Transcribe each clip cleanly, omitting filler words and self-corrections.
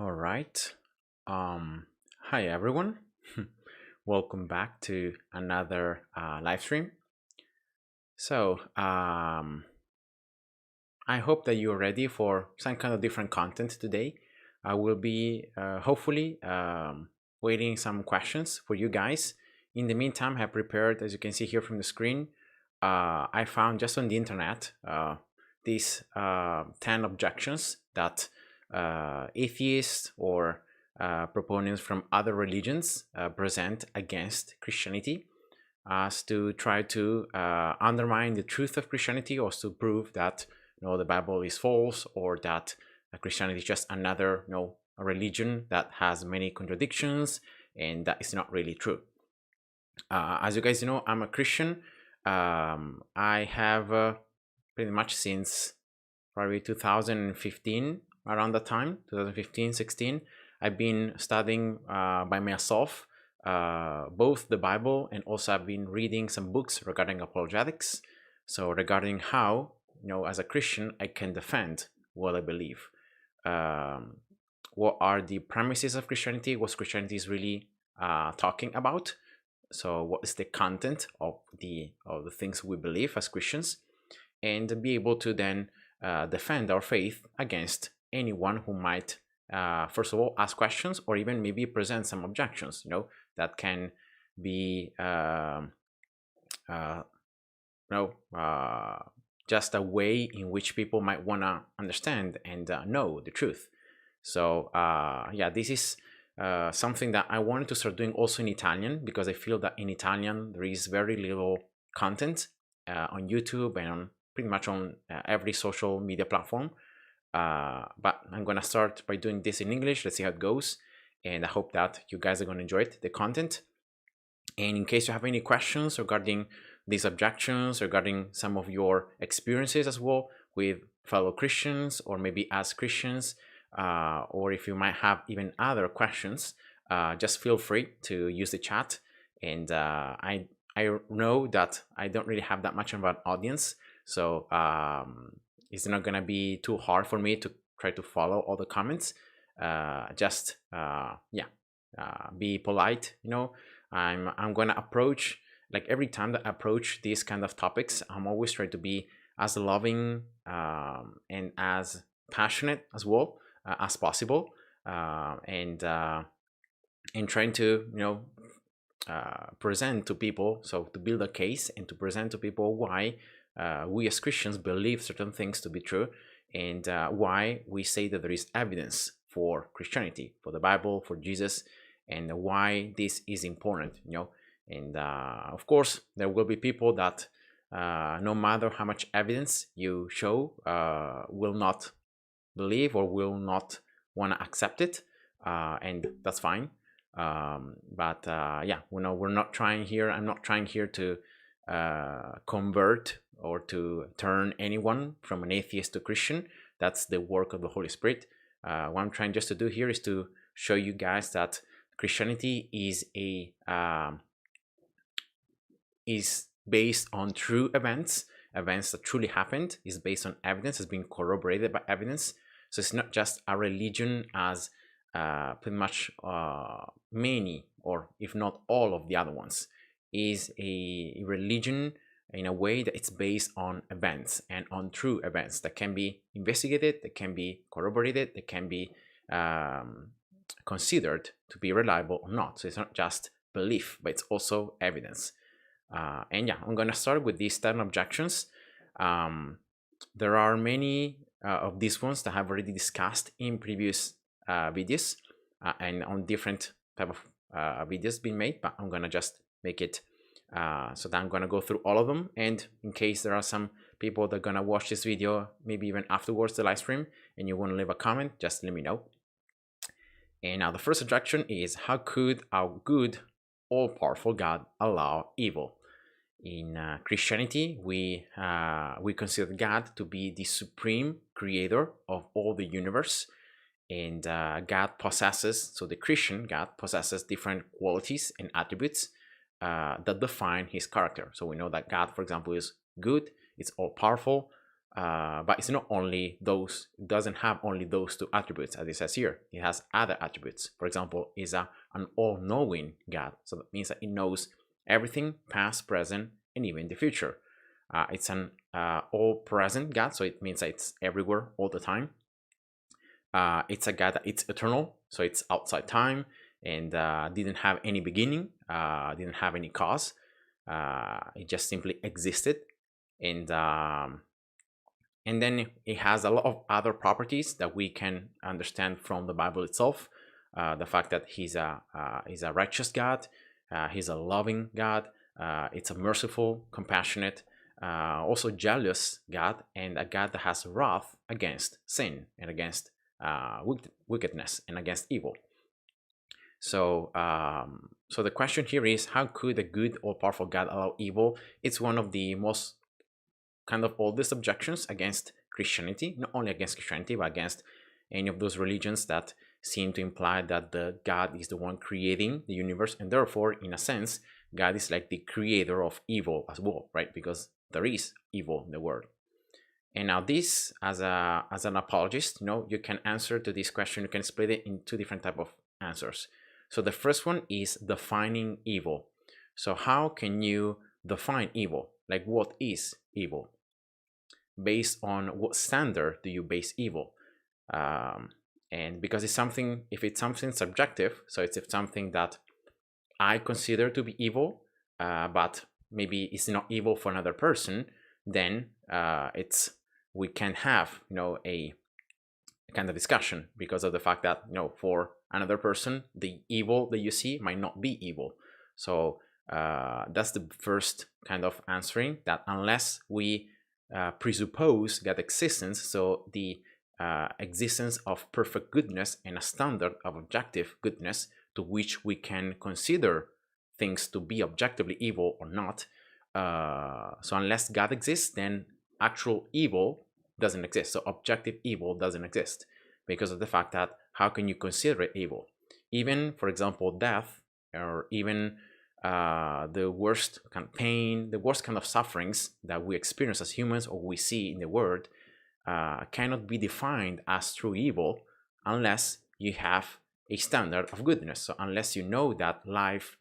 All right. Hi everyone. Welcome back to another live stream. So, I hope that you're ready for some kind of different content today. I will be hopefully waiting some questions for you guys. In the meantime, I have prepared, as you can see here from the screen, I found just on the internet these 10 objections that atheists or proponents from other religions present against Christianity as to try to undermine the truth of Christianity or to prove that the Bible is false or that Christianity is just another a religion that has many contradictions and that is not really true. As you guys know, I'm a Christian. I have pretty much since probably 2015, around that time, 2015, 16, I've been studying by myself both the Bible and also I've been reading some books regarding apologetics. So regarding how, as a Christian, I can defend what I believe. What are the premises of Christianity? What Christianity is really talking about? So what is the content of the things we believe as Christians, and be able to then defend our faith against anyone who might first of all ask questions or even maybe present some objections that can be just a way in which people might want to understand and know the truth. So yeah, this is something that I wanted to start doing also in Italian, because I feel that in Italian there is very little content on YouTube and on pretty much on every social media platform. But I'm gonna start by doing this in English. Let's see how it goes, and I hope that you guys are gonna enjoy it, the content. And in case you have any questions regarding these objections, regarding some of your experiences as well with fellow Christians or maybe as Christians, or if you might have even other questions, just feel free to use the chat. And I know that I don't really have that much of an audience, so it's not gonna be too hard for me to try to follow all the comments. Just be polite. I'm gonna approach, like every time that I approach these kind of topics, I'm always trying to be as loving and as passionate as well as possible, and trying to present to people, so to build a case and to present to people why we as Christians believe certain things to be true, and why we say that there is evidence for Christianity, for the Bible, for Jesus, and why this is important. And of course there will be people that no matter how much evidence you show will not believe or will not want to accept it, and that's fine. But yeah, we're not trying here. I'm not trying here to convert or to turn anyone from an atheist to Christian. That's the work of the Holy Spirit. What I'm trying just to do here is to show you guys that Christianity is based on true events that truly happened, is based on evidence, has been corroborated by evidence. So it's not just a religion as pretty much many, or if not all of the other ones, is a religion in a way that it's based on events and on true events that can be investigated, that can be corroborated, that can be considered to be reliable or not. So it's not just belief, but it's also evidence. And yeah, I'm gonna start with these 10 objections. There are many of these ones that I've already discussed in previous videos and on different type of videos being made, but I'm gonna just make it so that I'm gonna go through all of them. And in case there are some people that are gonna watch this video, maybe even afterwards the live stream, and you want to leave a comment, just let me know. And now the first objection is, how could our good, all-powerful God allow evil? In Christianity, we consider God to be the supreme creator of all the universe, and God possesses, so the Christian God possesses different qualities and attributes that define his character. So we know that God, for example, is good, it's all-powerful, but it's not only those, it doesn't have only those two attributes as it says here. It has other attributes. For example, is an all-knowing God. So that means that it knows everything, past, present, and even the future. It's an all-present God, so it means that it's everywhere all the time. It's a God that it's eternal, so it's outside time and didn't have any beginning, didn't have any cause. It just simply existed. And then it has a lot of other properties that we can understand from the Bible itself. The fact that he's a righteous God, he's a loving God, it's a merciful, compassionate, also jealous God, and a God that has wrath against sin and against wickedness and against evil. So, so the question here is, how could a good, all-powerful God allow evil? It's one of the most kind of oldest objections against Christianity, not only against Christianity, but against any of those religions that seem to imply that the God is the one creating the universe, and therefore, in a sense, God is like the creator of evil as well, right? Because there is evil in the world. And now this, as an apologist, you can answer to this question. You can split it in two different type of answers. So the first one is defining evil. So how can you define evil? Like, what is evil? Based on what standard do you base evil? And because it's something, if it's something subjective, so it's something that I consider to be evil, but maybe it's not evil for another person, then we can have a kind of discussion, because of the fact that for another person the evil that you see might not be evil. So that's the first kind of answering, that unless we presuppose that existence, so the existence of perfect goodness and a standard of objective goodness to which we can consider things to be objectively evil or not. So unless God exists, then actual evil doesn't exist. So objective evil doesn't exist, because of the fact that how can you consider it evil? Even, for example, death, or even the worst kind of pain, the worst kind of sufferings that we experience as humans or we see in the world, cannot be defined as true evil unless you have a standard of goodness. So unless you know that life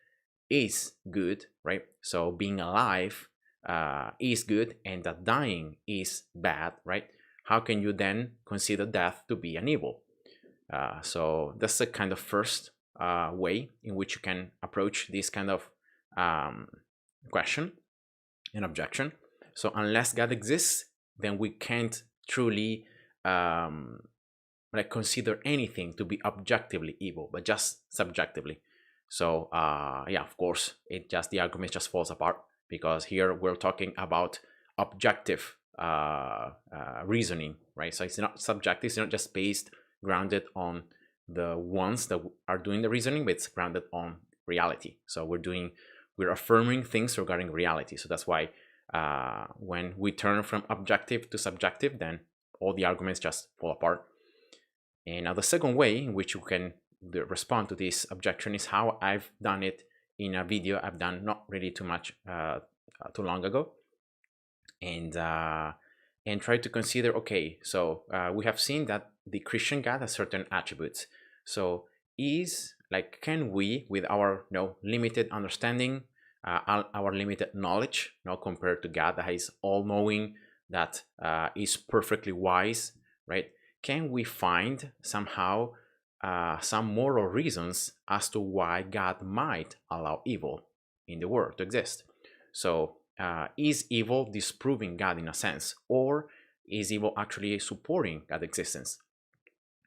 is good, right? So being alive is good, and that dying is bad, right? How can you then consider death to be an evil? So that's the kind of first way in which you can approach this kind of question and objection. So unless God exists, then we can't truly consider anything to be objectively evil, but just subjectively. So yeah, of course, the argument just falls apart, because here we're talking about objective reasoning, right? So it's not subjective, it's not just grounded on the ones that are doing the reasoning, but it's grounded on reality. So we're affirming things regarding reality. So that's why when we turn from objective to subjective, then all the arguments just fall apart. And now the second way in which you can respond to this objection is how I've done it in a video I've done not really too long ago, and try to consider, okay, so we have seen that the Christian God has certain attributes. So can we, with our limited understanding, our limited knowledge, compared to God that is all-knowing, that is perfectly wise, right? Can we find somehow some moral reasons as to why God might allow evil in the world to exist? So is evil disproving God in a sense, or is evil actually supporting God's existence?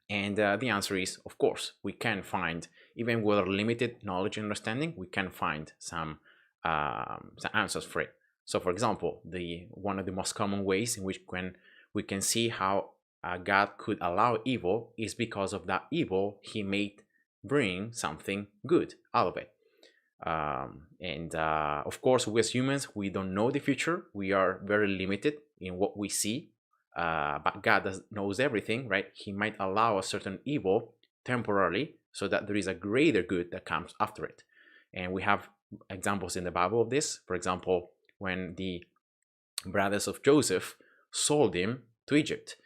And the answer is, of course, we can find, even with our limited knowledge and understanding, we can find some answers for it. So, for example, one of the most common ways in which we can see how God could allow evil is because of that evil he may bring something good out of it. Of course, we as humans, we don't know the future. We are very limited in what we see. But God knows everything, right? He might allow a certain evil temporarily so that there is a greater good that comes after it. And we have examples in the Bible of this. For example, when the brothers of Joseph sold him to Egypt.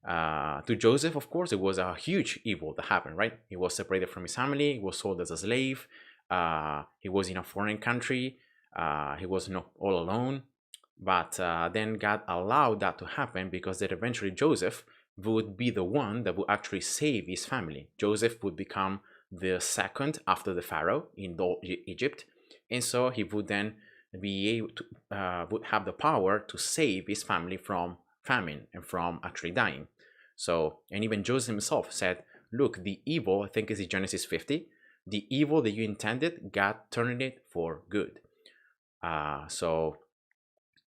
To Joseph, of course, it was a huge evil that happened, right? He was separated from his family, he was sold as a slave, he was in a foreign country, he was not all alone. But then God allowed that to happen because then eventually Joseph would be the one that would actually save his family. Joseph would become the second after the Pharaoh in Egypt, and so he would then be able to would have the power to save his family from famine and from actually dying. So, and even Joseph himself said, look, the evil, I think it's in Genesis 50, the evil that you intended, God turned it for good. So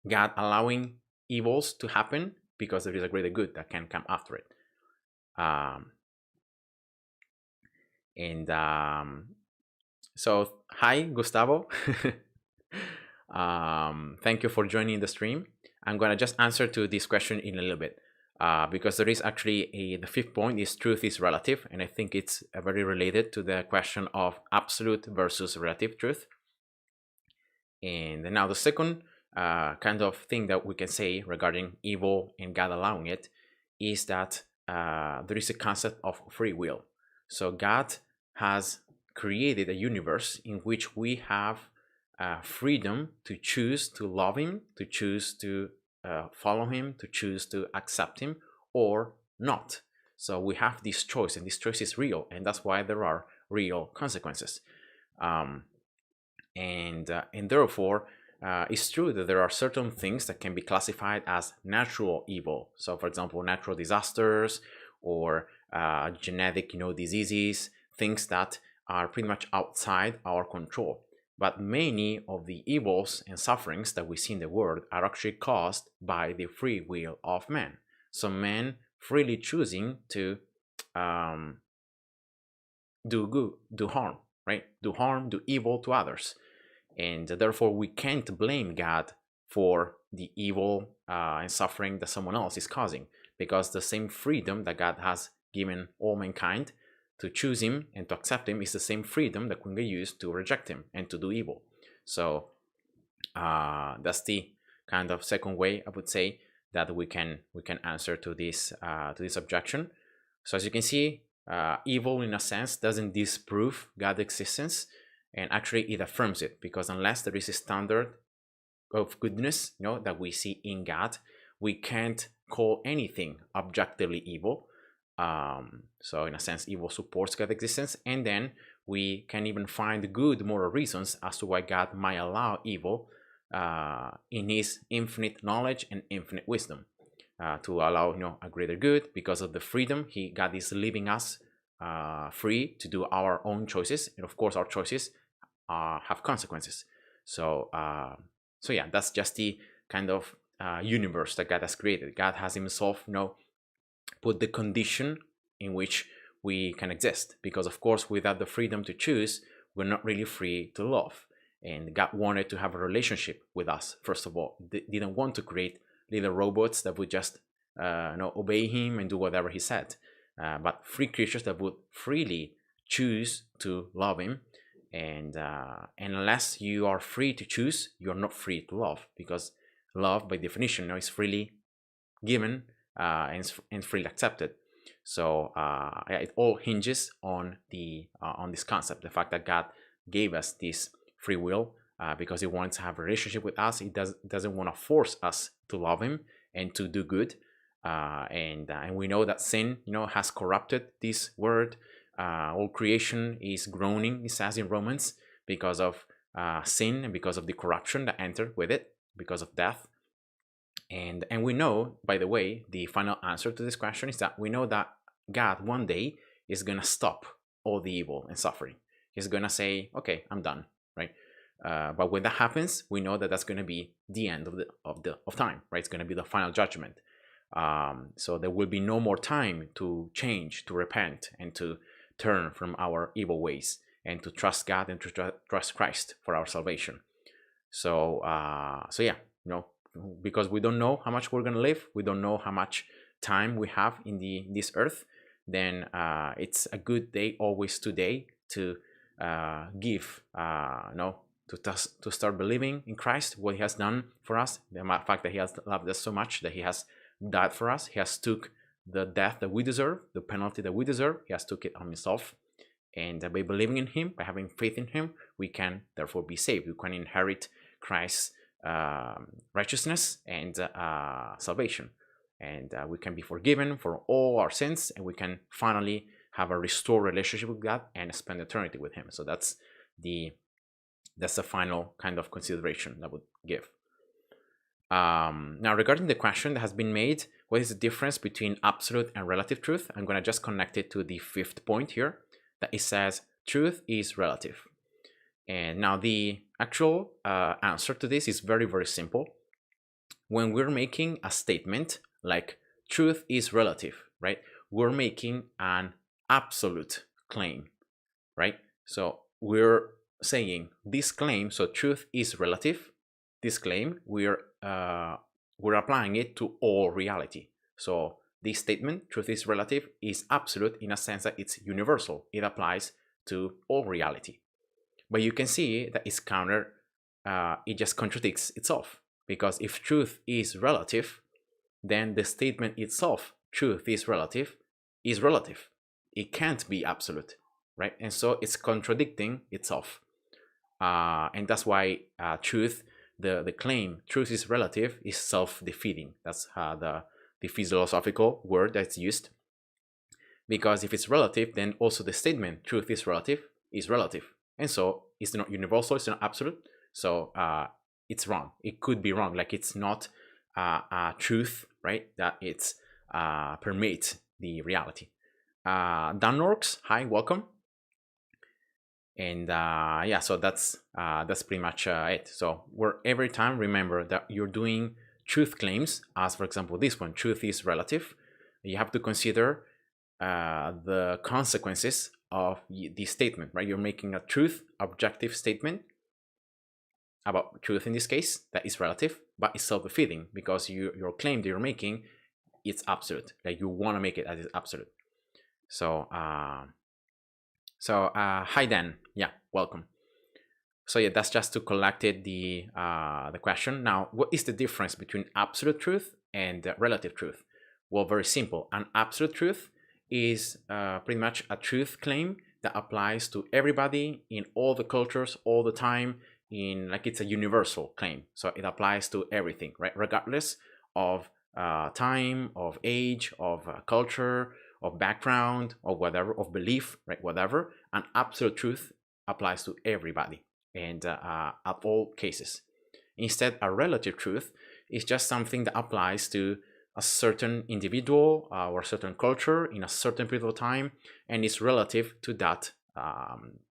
God allowing evils to happen because there is a greater good that can come after it. So hi, Gustavo. Thank you for joining the stream. I'm going to just answer to this question in a little bit because there is actually the fifth point is truth is relative, and I think it's very related to the question of absolute versus relative truth. And now the second kind of thing that we can say regarding evil and God allowing it is that there is a concept of free will. So God has created a universe in which we have freedom to choose to love him, to choose to follow him, to choose to accept him or not. So we have this choice, and this choice is real, and that's why there are real consequences. And therefore, it's true that there are certain things that can be classified as natural evil. So, for example, natural disasters or genetic, diseases, things that are pretty much outside our control. But many of the evils and sufferings that we see in the world are actually caused by the free will of man. So, man freely choosing to do good, do harm, right? Do harm, do evil to others. And therefore, we can't blame God for the evil and suffering that someone else is causing, because the same freedom that God has given all mankind to choose him and to accept him is the same freedom that we can use to reject him and to do evil. So that's the kind of second way I would say that we can answer to this objection. So as you can see, evil in a sense doesn't disprove God's existence, and actually it affirms it, because unless there is a standard of goodness that we see in God, we can't call anything objectively evil. So in a sense, evil supports God's existence, and then we can even find good moral reasons as to why God might allow evil in his infinite knowledge and infinite wisdom to allow a greater good, because of the freedom God is leaving us free to do our own choices, and of course our choices have consequences. So yeah, that's just the kind of universe that God has created. God has himself put the condition in which we can exist, because of course without the freedom to choose, we're not really free to love. And God wanted to have a relationship with us. First of all, didn't want to create little robots that would just obey him and do whatever he said, but free creatures that would freely choose to love him. And unless you are free to choose, you're not free to love, because love by definition is freely given and freely accepted. So it all hinges on this concept, the fact that God gave us this free will because he wants to have a relationship with us. He doesn't want to force us to love him and to do good. And we know that sin has corrupted this word. All creation is groaning, it says in Romans, because of sin and because of the corruption that entered with it, because of death. And we know, by the way, the final answer to this question is that we know that God one day is going to stop all the evil and suffering. He's going to say, okay, I'm done, right? But when that happens, we know that that's going to be the end of time, right? It's going to be the final judgment. So there will be no more time to change, to repent, and to turn from our evil ways, and to trust God and to trust Christ for our salvation. So yeah, because we don't know how much we're gonna live, we don't know how much time we have in this earth, then it's a good day always today to give to start believing in Christ, what he has done for us, the fact that he has loved us so much that he has died for us. He has took the death that we deserve, the penalty that we deserve. He has took it on himself. And by believing in him, by having faith in him, we can therefore be saved. We can inherit Christ's righteousness and salvation. And we can be forgiven for all our sins, and we can finally have a restored relationship with God and spend eternity with him. So that's the final kind of consideration that I would give. Now, regarding the question that has been made, what is the difference between absolute and relative truth? I'm going to just connect it to the fifth point here, that it says truth is relative. And now the actual answer to this is very, very simple. When we're making a statement like truth is relative, right? We're making an absolute claim, right? So we're saying this claim, so truth is relative, this claim, we're applying it to all reality. So this statement, truth is relative, is absolute in a sense that it's universal. It applies to all reality. But you can see that it's counter, it just contradicts itself. Because if truth is relative, then the statement itself, truth is relative. It can't be absolute, right? And so it's contradicting itself. And that's why truth, the claim, truth is relative, is self-defeating. That's the philosophical word that's used. Because if it's relative, then also the statement, truth is relative. And so it's not universal, it's not absolute. So it's wrong. It could be wrong. Like it's not truth, right? That it's permeates the reality. Danorks, hi, welcome. And yeah, so that's pretty much it. So every time remember that you're doing truth claims, as for example this one, truth is relative. You have to consider the consequences of the statement, right? You're making a truth objective statement about truth in this case that is relative, but it's self-defeating because your claim that you're making, it's absolute. Like you want to make it as absolute. So hi Dan, yeah, welcome. So yeah, that's just to collect it, the question. Now, what is the difference between absolute truth and relative truth? Well, very simple. An absolute truth is pretty much a truth claim that applies to everybody in all the cultures all the time. It's a universal claim, so it applies to everything, right? Regardless of time, of age, of culture, of background, or whatever, of belief, right? Whatever. An absolute truth applies to everybody and at all cases. Instead, a relative truth is just something that applies to a certain individual or a certain culture in a certain period of time, and is relative to that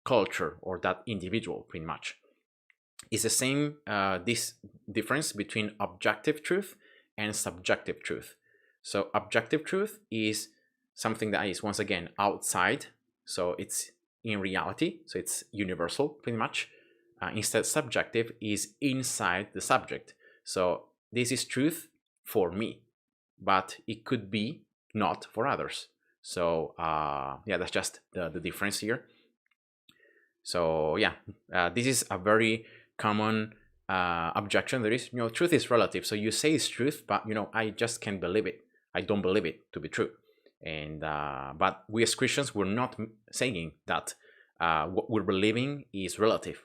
culture or that individual, pretty much. It's the same this difference between objective truth and subjective truth. So objective truth is something that is, once again, outside, so it's in reality, so it's universal pretty much. Instead, subjective is inside the subject, so this is truth for me, but it could be not for others. So yeah, that's just the difference here. So yeah, this is a very common objection. There is, truth is relative. So you say it's truth, but I just can't believe it. I don't believe it to be true. And but we as Christians, we're not saying that what we're believing is relative.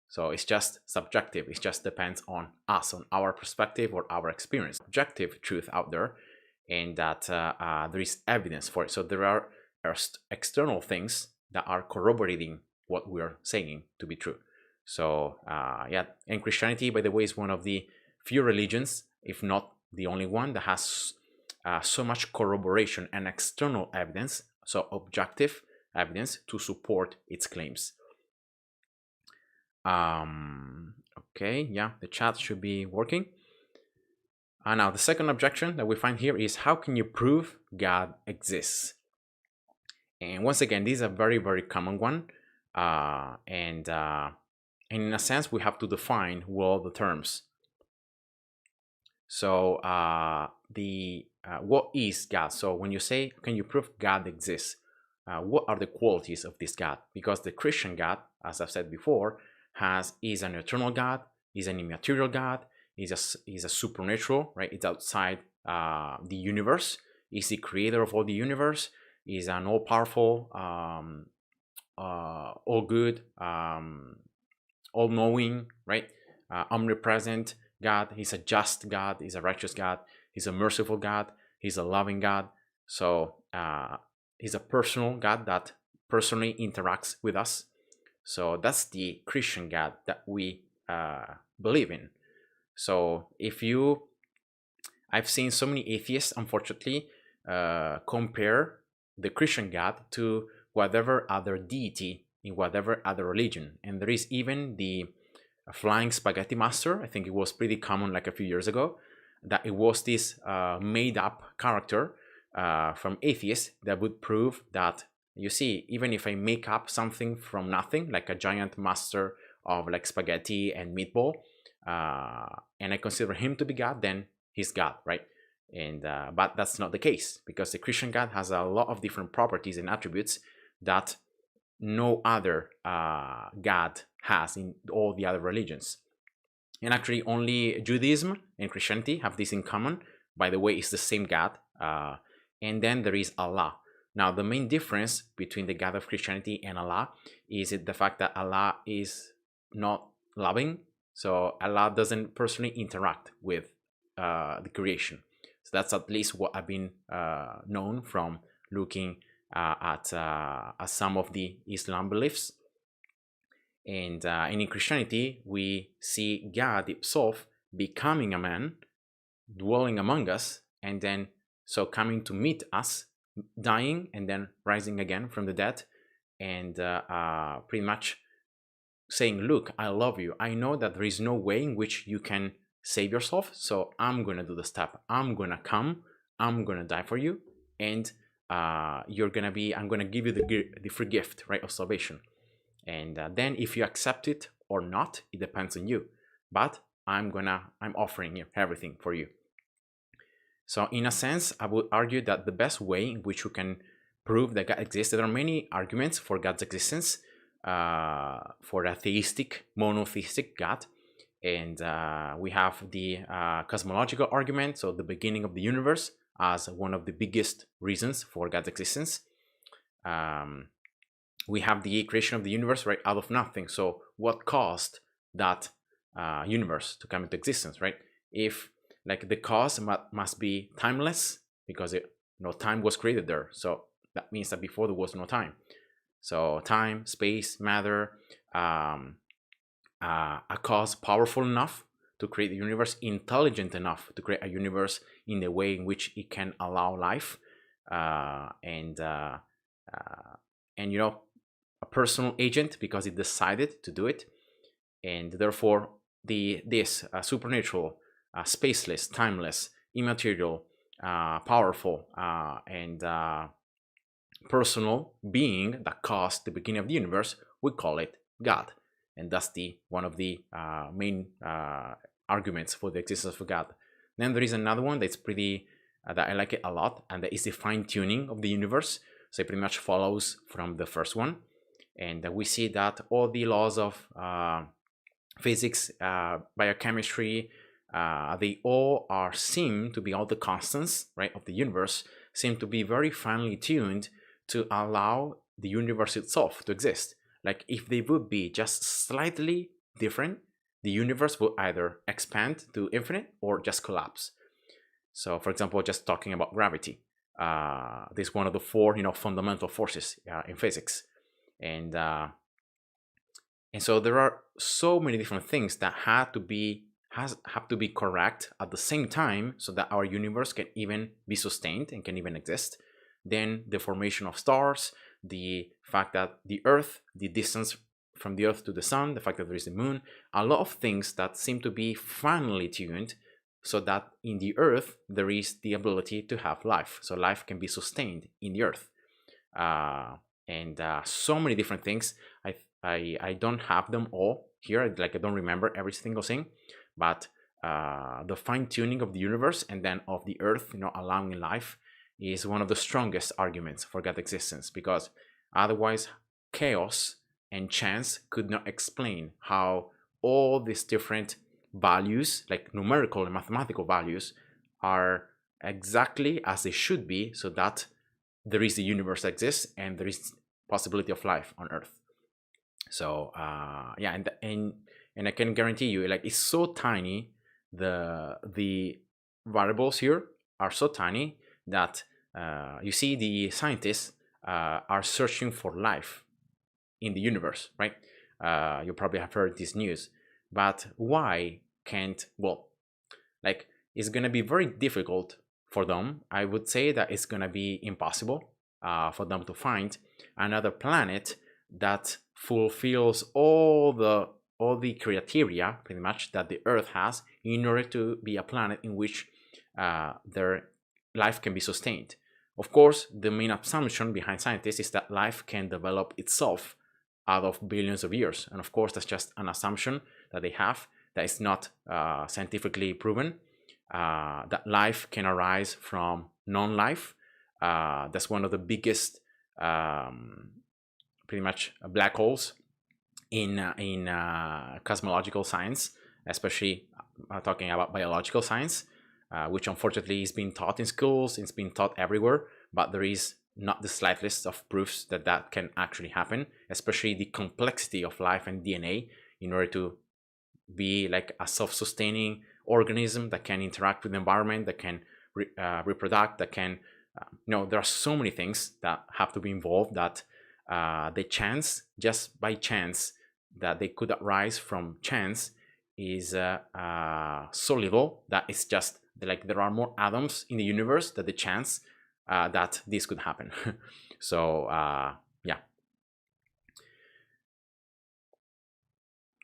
So it's just subjective. It just depends on us, on our perspective or our experience. Objective truth out there, and that there is evidence for it. So there are external things that are corroborating what we're saying to be true. So yeah, and Christianity, by the way, is one of the few religions, if not the only one, that has so much corroboration and external evidence, so objective evidence to support its claims. Okay, yeah, the chat should be working. Now, the second objection that we find here is, how can you prove God exists? And once again, this is a very, very common one. And in a sense, we have to define well the terms. So what is God? So when you say, can you prove God exists? What are the qualities of this God? Because the Christian God, as I've said before, is an eternal God, is an immaterial God, is a supernatural, right? It's outside the universe. Is the creator of all the universe. Is an all-powerful, all good, all-knowing, right? Omnipresent God. He's a just God. He's a righteous God. He's a merciful God. He's a loving God. So he's a personal God that personally interacts with us. So that's the Christian God that we believe in. So I've seen so many atheists, unfortunately, compare the Christian God to whatever other deity in whatever other religion. And there is even the flying spaghetti master. I think it was pretty common like a few years ago, that it was this made up character from atheists that would prove that, you see, even if I make up something from nothing, like a giant master of like spaghetti and meatball, and I consider him to be God, then he's God, right? And but that's not the case, because the Christian God has a lot of different properties and attributes that no other God has in all the other religions. And actually only Judaism and Christianity have this in common. By the way, it's the same God. And then there is Allah. Now, the main difference between the God of Christianity and Allah is the fact that Allah is not loving. So Allah doesn't personally interact with the creation. So that's at least what I've been known from looking at some of the Islam beliefs. And in Christianity, we see God himself becoming a man, dwelling among us, and then so coming to meet us, dying, and then rising again from the dead, and pretty much saying, look, I love you. I know that there is no way in which you can save yourself, so I'm going to do the step. I'm going to come. I'm going to die for you, and I'm going to give you the free gift, right, of salvation. And then if you accept it or not, it depends on you. But I'm offering you everything for you. So in a sense, I would argue that the best way in which we can prove that God exists, there are many arguments for God's existence, for a theistic, monotheistic God. And we have the cosmological argument, so the beginning of the universe, as one of the biggest reasons for God's existence. We have the creation of the universe, right, out of nothing. So what caused that universe to come into existence, right? If like the cause must be timeless, because time was created there. So that means that before there was no time. So time, space, matter, a cause powerful enough to create the universe, intelligent enough to create a universe in the way in which it can allow life, and a personal agent, because it decided to do it. And therefore this supernatural, spaceless, timeless, immaterial, powerful, and personal being that caused the beginning of the universe, we call it God. And that's one of the main arguments for the existence of God. Then there is another one that's pretty that I like it a lot, and that is the fine-tuning of the universe. So it pretty much follows from the first one. And we see that all the laws of physics, biochemistry, they all seem to be, all the constants, right, of the universe seem to be very finely tuned to allow the universe itself to exist. Like if they would be just slightly different, the universe will either expand to infinite or just collapse. So for example, just talking about gravity, this is one of the four fundamental forces in physics. And so there are so many different things that have to be correct at the same time, so that our universe can even be sustained and can even exist. Then the formation of stars, the fact that the Earth, the distance from the Earth to the Sun, the fact that there is the Moon, a lot of things that seem to be finely tuned, so that in the Earth there is the ability to have life, so life can be sustained in the Earth. And so many different things. I don't have them all here, like I don't remember every single thing, but the fine-tuning of the universe and then of the Earth, allowing life, is one of the strongest arguments for God's existence, because otherwise chaos and chance could not explain how all these different values, like numerical and mathematical values, are exactly as they should be, so that there is the universe that exists and there is possibility of life on Earth. So yeah, and I can guarantee you, like, it's so tiny. The variables here are so tiny that you see the scientists are searching for life in the universe, right? You probably have heard this news, but why can't, well, like, it's gonna be very difficult for them. I would say that it's gonna be impossible for them to find another planet that fulfills all the criteria, pretty much, that the Earth has in order to be a planet in which their life can be sustained. Of course, the main assumption behind scientists is that life can develop itself out of billions of years, and of course that's just an assumption that they have, that is not scientifically proven. That life can arise from non-life. That's one of the biggest pretty much black holes in cosmological science, especially talking about biological science, which unfortunately is being taught in schools, it's being taught everywhere, but there is not the slightest of proofs that that can actually happen, especially the complexity of life and DNA in order to be like a self-sustaining organism that can interact with the environment, that can reproduce, that can, there are so many things that have to be involved, that the chance, just by chance, that they could arise from chance is so little that it's just like there are more atoms in the universe than the chance that this could happen. So yeah.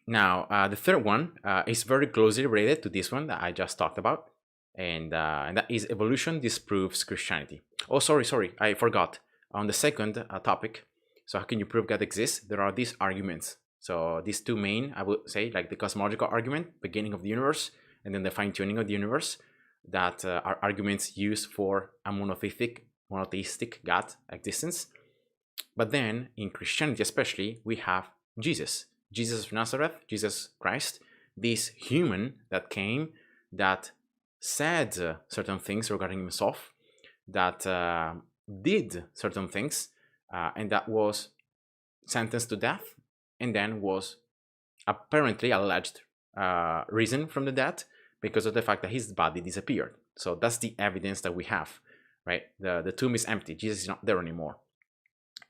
Now the third one is very closely related to this one that I just talked about, and that is evolution disproves Christianity. Oh, sorry, I forgot. On the second topic, so how can you prove God exists? There are these arguments. So these two main, I would say, like the cosmological argument, beginning of the universe, and then the fine-tuning of the universe, that are arguments used for a monotheistic God existence. But then in Christianity especially, we have Jesus of Nazareth, Jesus Christ, this human that came, that said certain things regarding himself, that did certain things, and that was sentenced to death, and then was apparently alleged risen from the dead because of the fact that his body disappeared. So that's the evidence that we have, right? The tomb is empty. Jesus is not there anymore.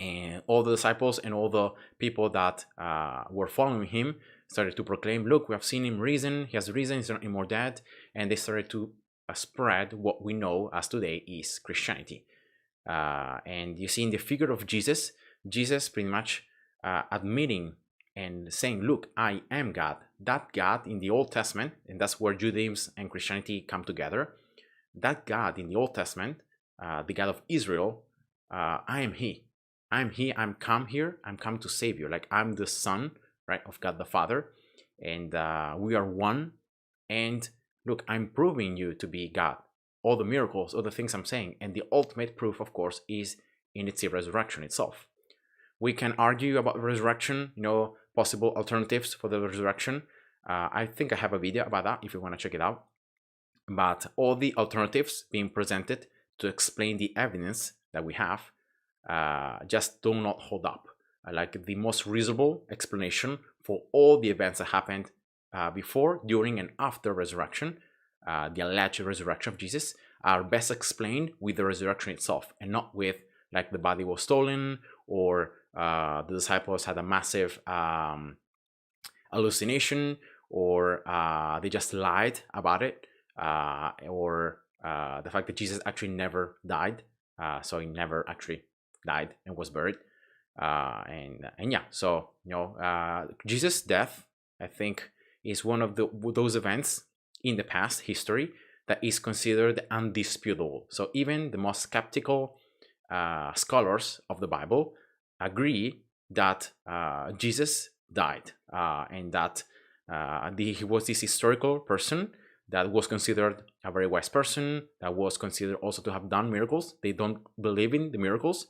And all the disciples and all the people that were following him started to proclaim, look, we have seen him risen. He has risen. He's not anymore dead. And they started to spread what we know as today is Christianity. And you see in the figure of Jesus pretty much admitting and saying, look, I am God. That God in the Old Testament, and that's where Judaism and Christianity come together. That God in the Old Testament, the God of Israel, I am He. I'm He. I'm come here. I'm come to save you. Like, I'm the Son, right, of God the Father, and we are one. And look, I'm proving you to be God. All the miracles, all the things I'm saying, and the ultimate proof, of course, is in its resurrection itself. We can argue about resurrection, possible alternatives for the resurrection. I think I have a video about that if you want to check it out. But all the alternatives being presented to explain the evidence that we have just do not hold up. Like, the most reasonable explanation for all the events that happened before, during, and after resurrection, the alleged resurrection of Jesus, are best explained with the resurrection itself, and not with, like, the body was stolen, or the disciples had a massive hallucination, or they just lied about it, or the fact that Jesus actually never died, so he never actually died and was buried, and yeah. So Jesus' death, I think, is one of those events in the past history that is considered undisputable. So even the most skeptical scholars of the Bible agree that Jesus died, and that he was this historical person that was considered a very wise person, that was considered also to have done miracles. They don't believe in the miracles,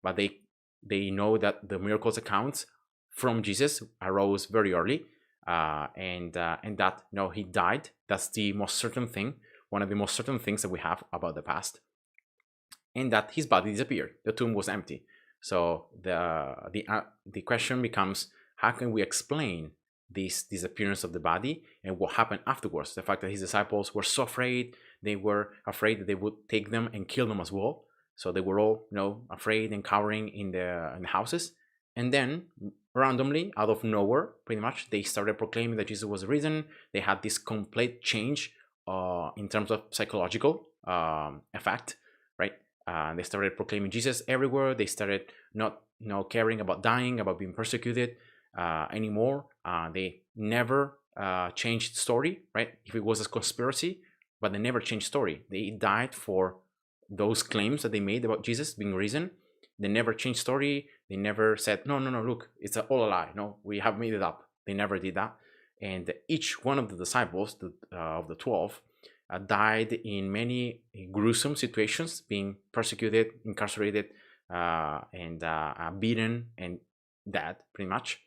but they know that the miracles accounts from Jesus arose very early, and that he died. That's the most certain thing, one of the most certain things that we have about the past, and that his body disappeared. The tomb was empty. So the question becomes, how can we explain this disappearance of the body and what happened afterwards? The fact that his disciples were so afraid, they were afraid that they would take them and kill them as well. So they were all, afraid and cowering in the houses. And then randomly, out of nowhere, pretty much, they started proclaiming that Jesus was risen. They had this complete change in terms of psychological effect, right? They started proclaiming Jesus everywhere. They started not caring about dying, about being persecuted anymore. They never changed story, right? If it was a conspiracy, but they never changed story. They died for those claims that they made about Jesus being risen. They never changed story. They never said, no, look, it's all a lie. No, we have made it up. They never did that. And each one of the disciples of the 12 died in many gruesome situations, being persecuted, incarcerated, and beaten and dead, pretty much,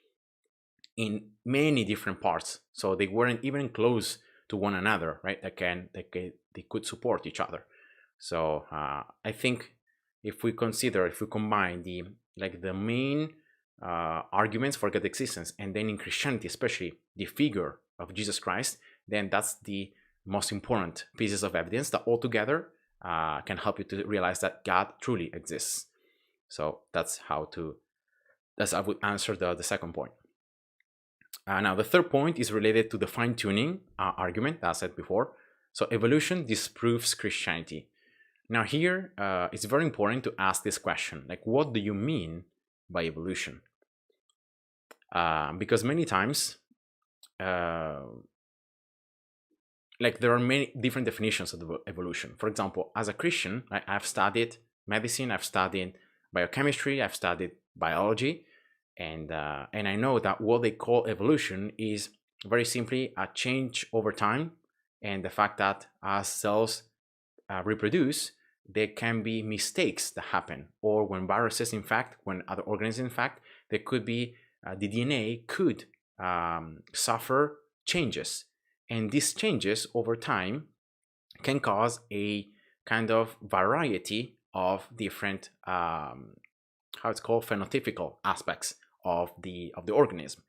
in many different parts. So they weren't even close to one another, right? They could support each other. So I think if we combine the main arguments for God's existence, and then in Christianity, especially the figure of Jesus Christ, then that's the most important pieces of evidence that altogether can help you to realize that God truly exists. So that's how I would answer the second point. Now, the third point is related to the fine-tuning argument that I said before. So evolution disproves Christianity. Now here, it's very important to ask this question, what do you mean by evolution? Because many times, there are many different definitions of evolution. For example, as a Christian, I've studied medicine, I've studied biochemistry, I've studied biology, and I know that what they call evolution is very simply a change over time, and the fact that as cells reproduce, there can be mistakes that happen, or when viruses infect, when other organisms infect, there could be the DNA could suffer changes, and these changes over time can cause a kind of variety of different phenotypical aspects of the organism,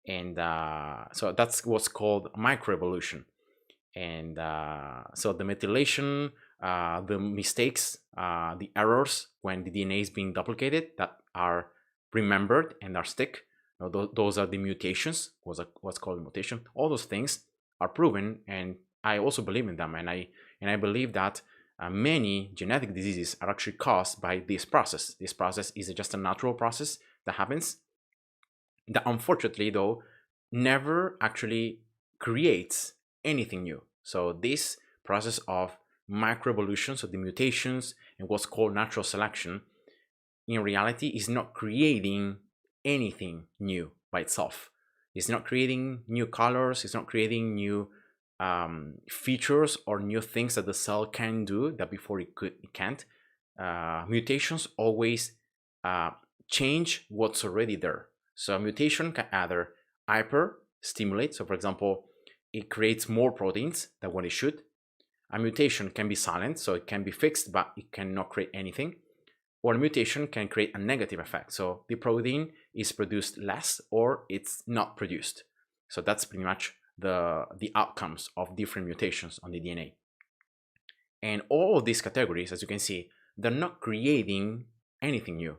and so that's what's called microevolution. And so the methylation, the mistakes, the errors when the DNA is being duplicated that are remembered and are stick, those are the mutations, what's called mutation. All those things are proven, and I also believe in them, and I believe that many genetic diseases are actually caused by this process. This process is just a natural process that happens, that unfortunately, though, never actually creates anything new. So this process of microevolution, so the mutations and what's called natural selection, in reality is not creating anything new by itself. It's not creating new colors, it's not creating new features or new things that the cell can do that before it can't. Mutations always change what's already there. So a mutation can either hyper stimulate, so for example, it creates more proteins than what it should. A mutation can be silent, so it can be fixed, but it cannot create anything. Or a mutation can create a negative effect, so the protein is produced less or it's not produced. So that's pretty much the outcomes of different mutations on the DNA. And all of these categories, as you can see, they're not creating anything new,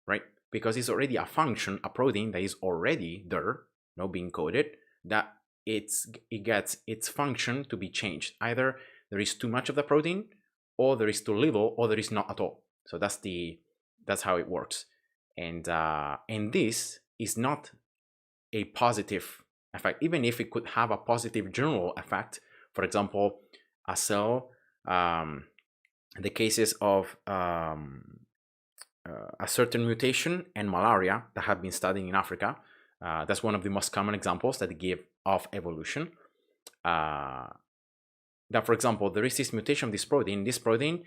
right? Because it's already a function, a protein that is already there, being coded, that it gets its function to be changed. Either there is too much of the protein, or there is too little, or there is not at all. So that's how it works. And this is not a positive effect, even if it could have a positive general effect. For example, a cell, the cases of a certain mutation and malaria that have been studied in Africa, that's one of the most common examples that they give of evolution. That, for example, there is this mutation of this protein. This protein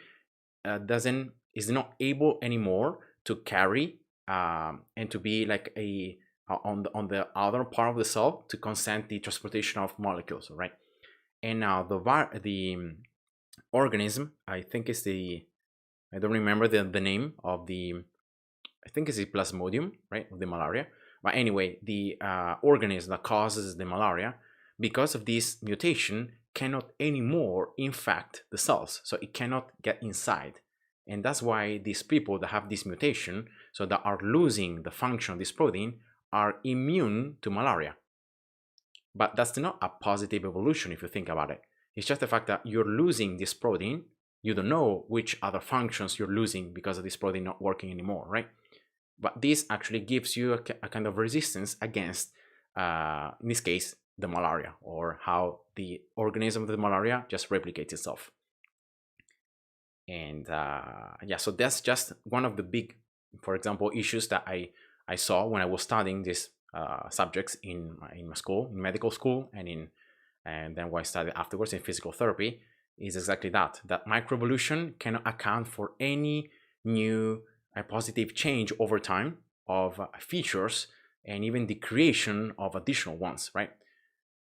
is not able anymore to carry and to be like a on the other part of the cell to consent the transportation of molecules, right? And now the organism, I think is I don't remember the name of I think it's the plasmodium, right, of the malaria. But anyway, the organism that causes the malaria, because of this mutation, cannot anymore infect the cells, so it cannot get inside. And that's why these people that have this mutation, so that are losing the function of this protein, are immune to malaria. But that's not a positive evolution if you think about it. It's just the fact that you're losing this protein. You don't know which other functions you're losing because of this protein not working anymore, right? But this actually gives you a kind of resistance against, in this case, the malaria, or how the organism of the malaria just replicates itself. And yeah, so that's just one of the big, for example, issues that I saw when I was studying these subjects in my school, in medical school, and then what I studied afterwards in physical therapy, is exactly that microevolution cannot account for any new positive change over time of features, and even the creation of additional ones, right?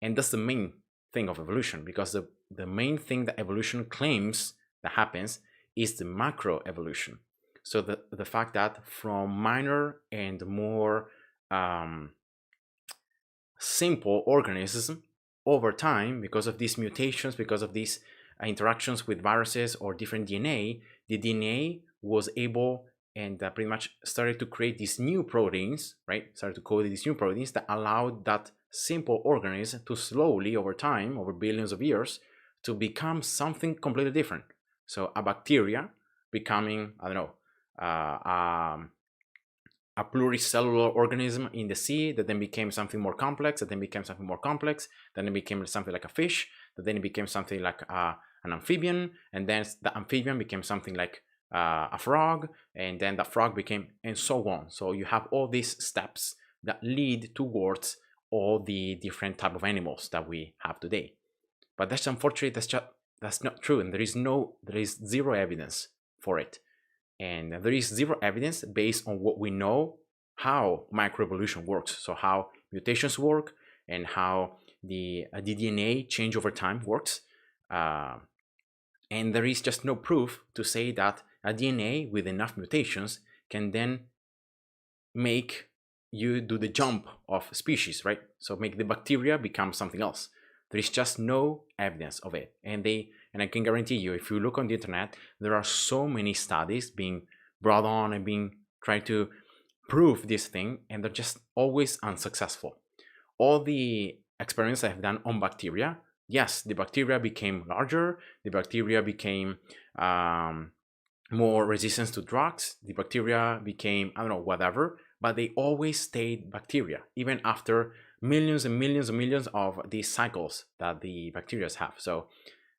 And that's the main thing of evolution, because the main thing that evolution claims that happens is the macro evolution. So the fact that from minor and more simple organisms, over time, because of these mutations, because of these interactions with viruses or different DNA, the DNA was able and pretty much started to create these new proteins, right? Started to code these new proteins that allowed that simple organism to slowly, over time, over billions of years, to become something completely different. So a bacteria becoming, I don't know, a pluricellular organism in the sea, that then became something more complex, that then became something more complex, then it became something like a fish, that then it became something like an amphibian, and then the amphibian became something like a frog, and then the frog became, and so on. So you have all these steps that lead towards all the different type of animals that we have today. But that's unfortunately, that's not true, and there is zero evidence for it. And there is zero evidence based on what we know how microevolution works. So how mutations work, and how the DNA change over time works. And there is just no proof to say that a DNA with enough mutations can then make you do the jump of species, right? So make the bacteria become something else. There is just no evidence of it. And I can guarantee you, if you look on the internet, there are so many studies being brought on and being tried to prove this thing, and they're just always unsuccessful. All the experiments I have done on bacteria, yes, the bacteria became larger, the bacteria became more resistant to drugs, the bacteria became, I don't know, whatever, but they always stayed bacteria, even after millions and millions and millions of these cycles that the bacteria have. So,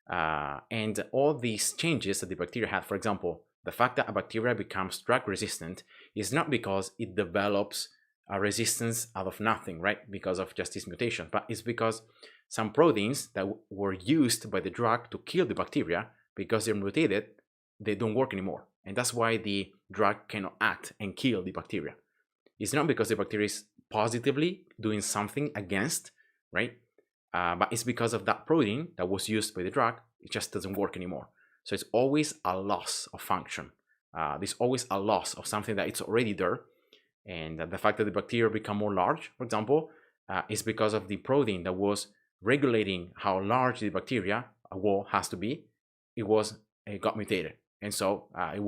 and all these changes that the bacteria have, for example, the fact that a bacteria becomes drug resistant is not because it develops a resistance out of nothing, right? Because of just this mutation, but it's because some proteins that were used by the drug to kill the bacteria, because they're mutated, they don't work anymore. And that's why the drug cannot act and kill the bacteria. It's not because the bacteria is positively doing something against, right? But it's because of that protein that was used by the drug, it just doesn't work anymore. So it's always a loss of function. There's always a loss of something that it's already there. And the fact that the bacteria become more large, for example, is because of the protein that was regulating how large the bacteria wall has to be. It got mutated. And so there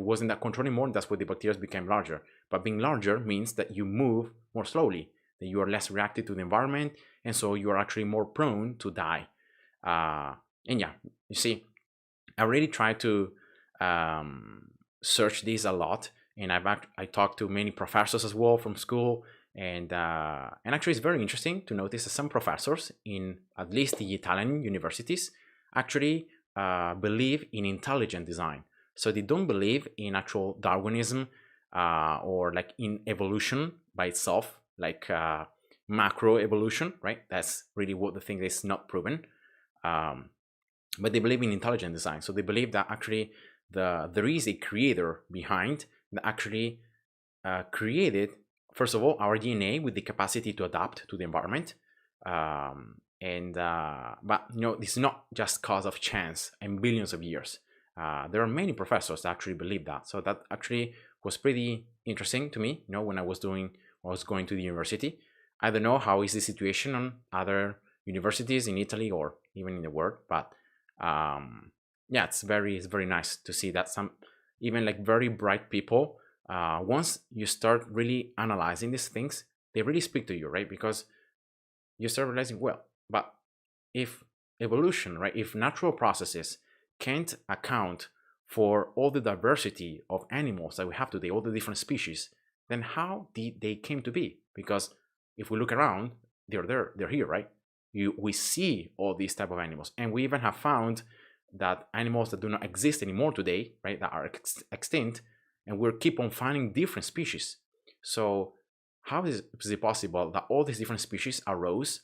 wasn't that control anymore. That's why the bacteria became larger. But being larger means that you move more slowly, that you are less reactive to the environment, and so you are actually more prone to die. And yeah, you see, I really tried to search this a lot, and I talked to many professors as well from school, and actually it's very interesting to notice that some professors in at least the Italian universities actually believe in intelligent design. So they don't believe in actual Darwinism or like in evolution by itself, like macro evolution, right? That's really what the thing is not proven. But they believe in intelligent design. So they believe that actually there is a creator behind that actually created first of all, our DNA with the capacity to adapt to the environment. But it's not just cause of chance and billions of years. There are many professors that actually believe that. So that actually was pretty interesting to me, when I was going to the university. I don't know how is the situation on other universities in Italy or even in the world, but it's very nice to see that some even like very bright people, once you start really analyzing these things, they really speak to you, right? Because you start realizing, well, but if evolution, right, if natural processes can't account for all the diversity of animals that we have today, all the different species, then how did they came to be? Because if we look around, they're here, right? We see all these type of animals, and we even have found that animals that do not exist anymore today, right, that are extinct, and we'll keep on finding different species. So how is it possible that all these different species arose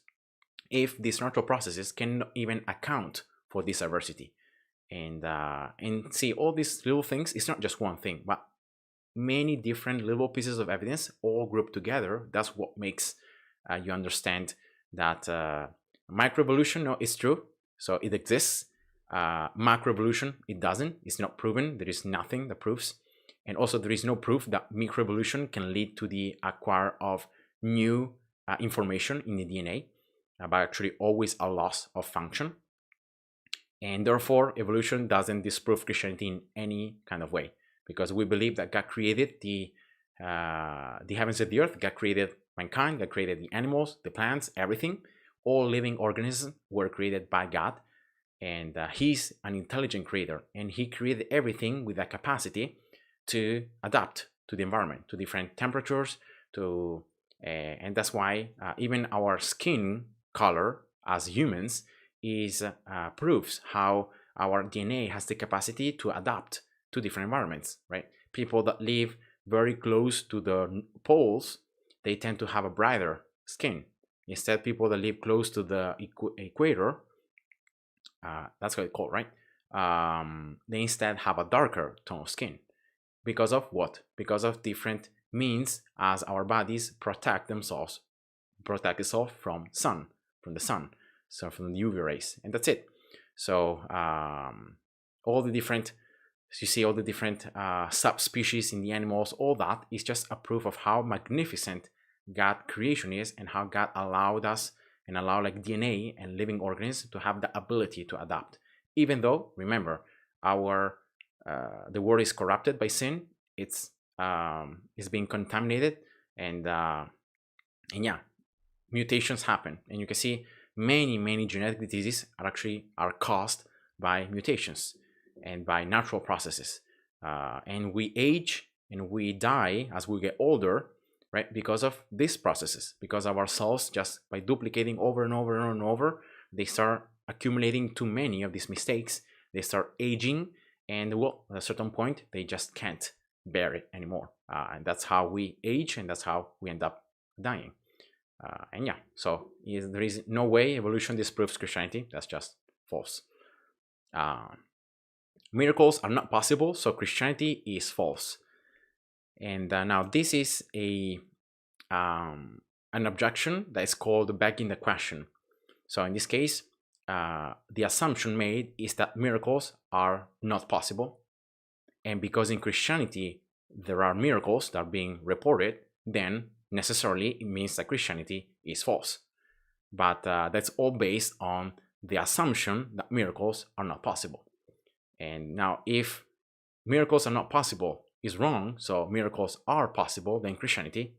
if these natural processes cannot even account for this diversity? And see, all these little things, it's not just one thing, but many different little pieces of evidence all grouped together. That's what makes you understand that microevolution is true, so it exists. Macroevolution, it doesn't. It's not proven. There is nothing that proves. And also there is no proof that microevolution can lead to the acquire of new information in the DNA, but actually always a loss of function. And therefore, evolution doesn't disprove Christianity in any kind of way, because we believe that God created the heavens and the earth. God created mankind. God created the animals, the plants, everything. All living organisms were created by God, and He's an intelligent creator, and He created everything with that capacity to adapt to the environment, to different temperatures, and that's why even our skin color as humans is proves how our DNA has the capacity to adapt to different environments, right? People that live very close to the poles, they tend to have a brighter skin. Instead, people that live close to the equator, that's what it's called, right? They instead have a darker tone of skin. Because of what? Because of different means as our bodies protect itself from the sun, so from the UV rays, and that's it. So all the different, you see all the different subspecies in the animals, all that is just a proof of how magnificent God creation is, and how God allowed us and allow like DNA and living organisms to have the ability to adapt. Even though, remember, our the world is corrupted by sin. It's being contaminated, and yeah, mutations happen, and you can see many genetic diseases are caused by mutations and by natural processes, and we age and we die as we get older, right? Because of these processes, because of our cells, just by duplicating over and over and over, they start accumulating too many of these mistakes. They start aging, and well, at a certain point, they just can't bear it anymore. And that's how we age, and that's how we end up dying. And yeah, so there is no way evolution disproves Christianity. That's just false. Miracles are not possible, so Christianity is false. And now this is an objection that is called begging the question. So in this case, the assumption made is that miracles are not possible, and because in Christianity there are miracles that are being reported, then necessarily it means that Christianity is false. But that's all based on the assumption that miracles are not possible. And now, if miracles are not possible is wrong, so miracles are possible, then Christianity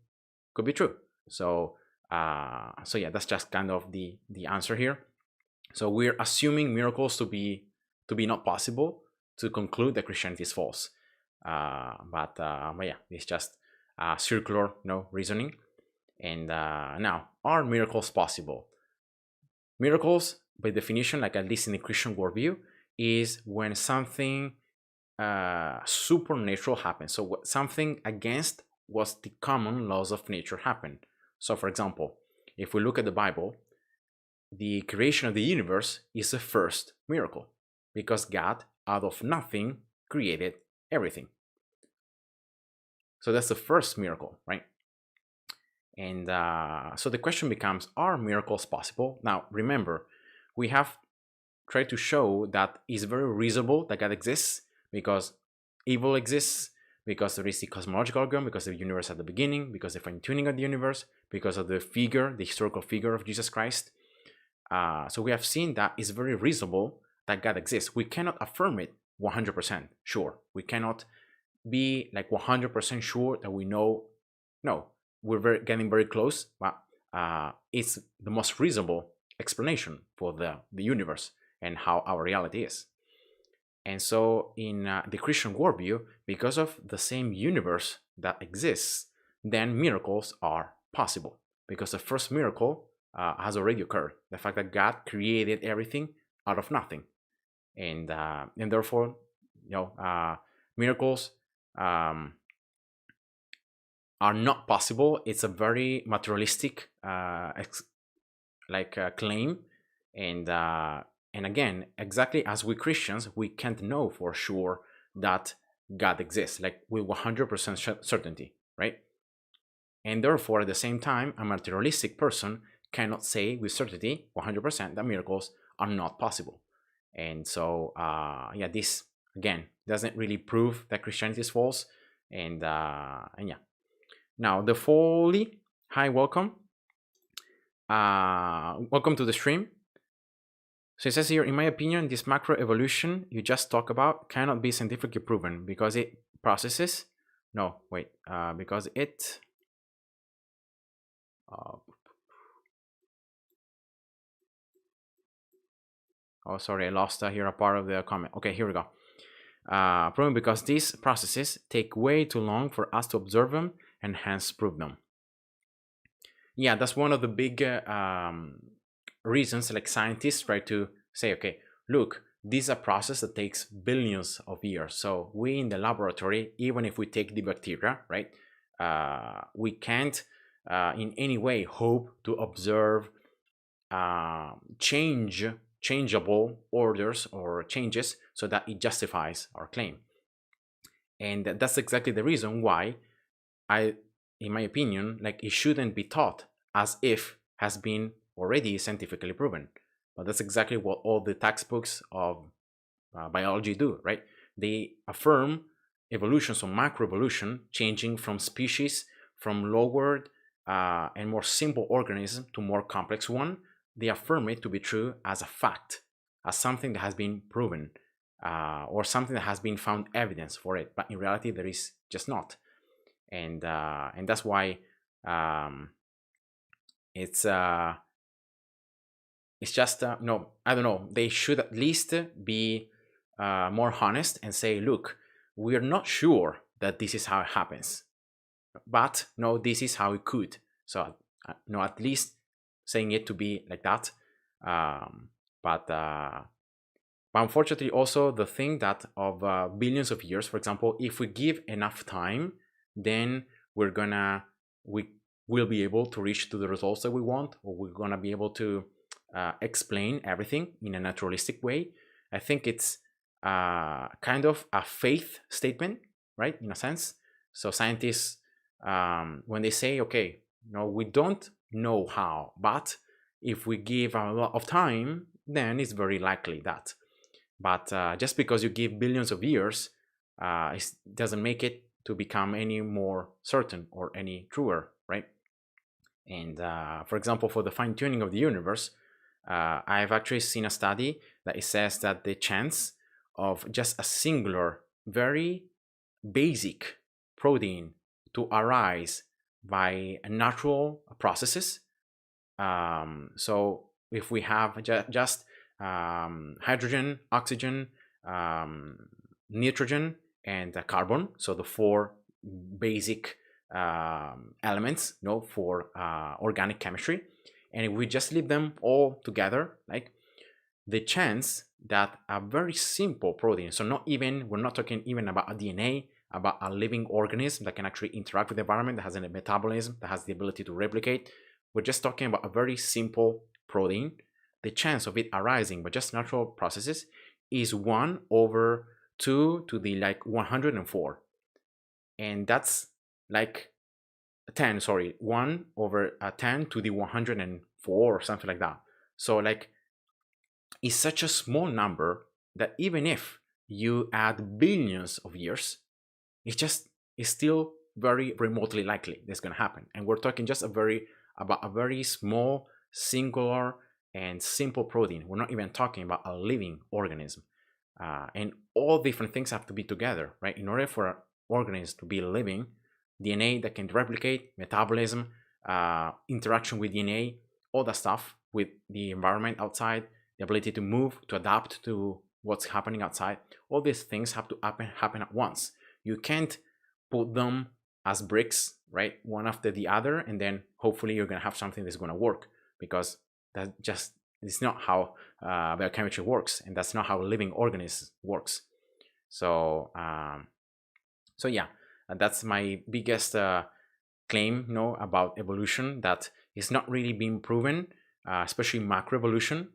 could be true. So yeah, that's just kind of the answer here. So we're assuming miracles to be not possible to conclude that Christianity is false. But yeah, it's just circular reasoning. And now, are miracles possible? Miracles, by definition, like at least in the Christian worldview, is when something supernatural happens. So something against what the common laws of nature happen. So for example, if we look at the Bible, the creation of the universe is the first miracle, because God, out of nothing, created everything. So that's the first miracle, right? And so the question becomes, are miracles possible? Now, remember, we have tried to show that it's very reasonable that God exists because evil exists, because there is the cosmological argument, because of the universe at the beginning, because of the fine-tuning of the universe, because of the figure, the historical figure of Jesus Christ. So we have seen that it's very reasonable that God exists. We cannot affirm it 100% sure. We cannot be like 100% sure that we know. No, we're getting very close, but it's the most reasonable explanation for the universe and how our reality is. And so in the Christian worldview, because of the same universe that exists, then miracles are possible, because the first miracle has already occurred. The fact that God created everything out of nothing. And therefore, miracles are not possible. It's a very materialistic claim. And again, exactly as we Christians, we can't know for sure that God exists, like with 100% certainty, right? And therefore, at the same time, a materialistic person cannot say with certainty 100% that miracles are not possible. And so, this again doesn't really prove that Christianity is false. And yeah. Now, the Foley, hi, welcome. Welcome to the stream. So it says here, in my opinion, this macro evolution you just talked about cannot be scientifically proven because it processes. No, wait, because it. Oh, sorry, I lost here a part of the comment. Okay, here we go. Proven because these processes take way too long for us to observe them and hence prove them. Yeah, that's one of the big reasons like scientists try to say, okay, look, this is a process that takes billions of years. So we in the laboratory, even if we take the bacteria, right, we can't in any way hope to observe changeable orders or changes so that it justifies our claim. And that's exactly the reason why in my opinion, like it shouldn't be taught as if has been already scientifically proven. But that's exactly what all the textbooks of biology do, right? They affirm evolution, so macroevolution, changing from species, from lowered and more simple organism to more complex one. They affirm it to be true as a fact, as something that has been proven, or something that has been found evidence for it. But in reality, there is just not. And that's why it's just no, I don't know. They should at least be more honest and say, look, we're not sure that this is how it happens, but no, this is how it could. So no, at least saying it to be like that. But unfortunately, also the thing that of billions of years, for example, if we give enough time, then we will be able to reach to the results that we want, or we're gonna be able to explain everything in a naturalistic way. I think it's kind of a faith statement, right? In a sense. So scientists, when they say, okay, no, we don't know how, but if we give a lot of time, then it's very likely that. But just because you give billions of years, it doesn't make it to become any more certain or any truer, right? And for example, for the fine-tuning of the universe, I've actually seen a study that it says that the chance of just a singular, very basic protein to arise by natural processes. So if we have just hydrogen, oxygen, nitrogen, and carbon, so the four basic elements, for organic chemistry, and if we just leave them all together, like the chance that a very simple protein, so we're not talking even about a DNA, about a living organism that can actually interact with the environment, that has a metabolism, that has the ability to replicate. We're just talking about a very simple protein. The chance of it arising by just natural processes is 1/2 to the 104. And that's like 10, sorry, 1 over 10 to the 104 or something like that. So like, it's such a small number that even if you add billions of years, it's still very remotely likely that's going to happen. And we're talking just about a very small, singular, and simple protein. We're not even talking about a living organism. And all different things have to be together, right? In order for an organism to be living, DNA that can replicate, metabolism, interaction with DNA, all that stuff with the environment outside, the ability to move, to adapt to what's happening outside, all these things have to happen at once. You can't put them as bricks, right, one after the other, and then hopefully you're going to have something that's going to work, because that just is not how biochemistry works, and that's not how living organisms works. So so yeah, that's my biggest claim, about evolution, that is not really being proven, especially macroevolution,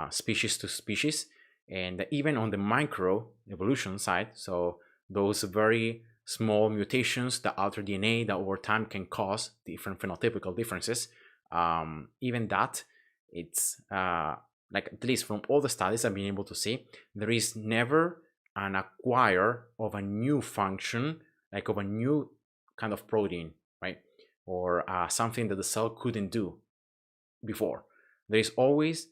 species to species, and even on the micro evolution side. So those very small mutations that alter DNA that over time can cause different phenotypical differences. Even that, it's like, at least from all the studies I've been able to see, there is never an acquire of a new function, like of a new kind of protein, right? Or something that the cell couldn't do before. There is always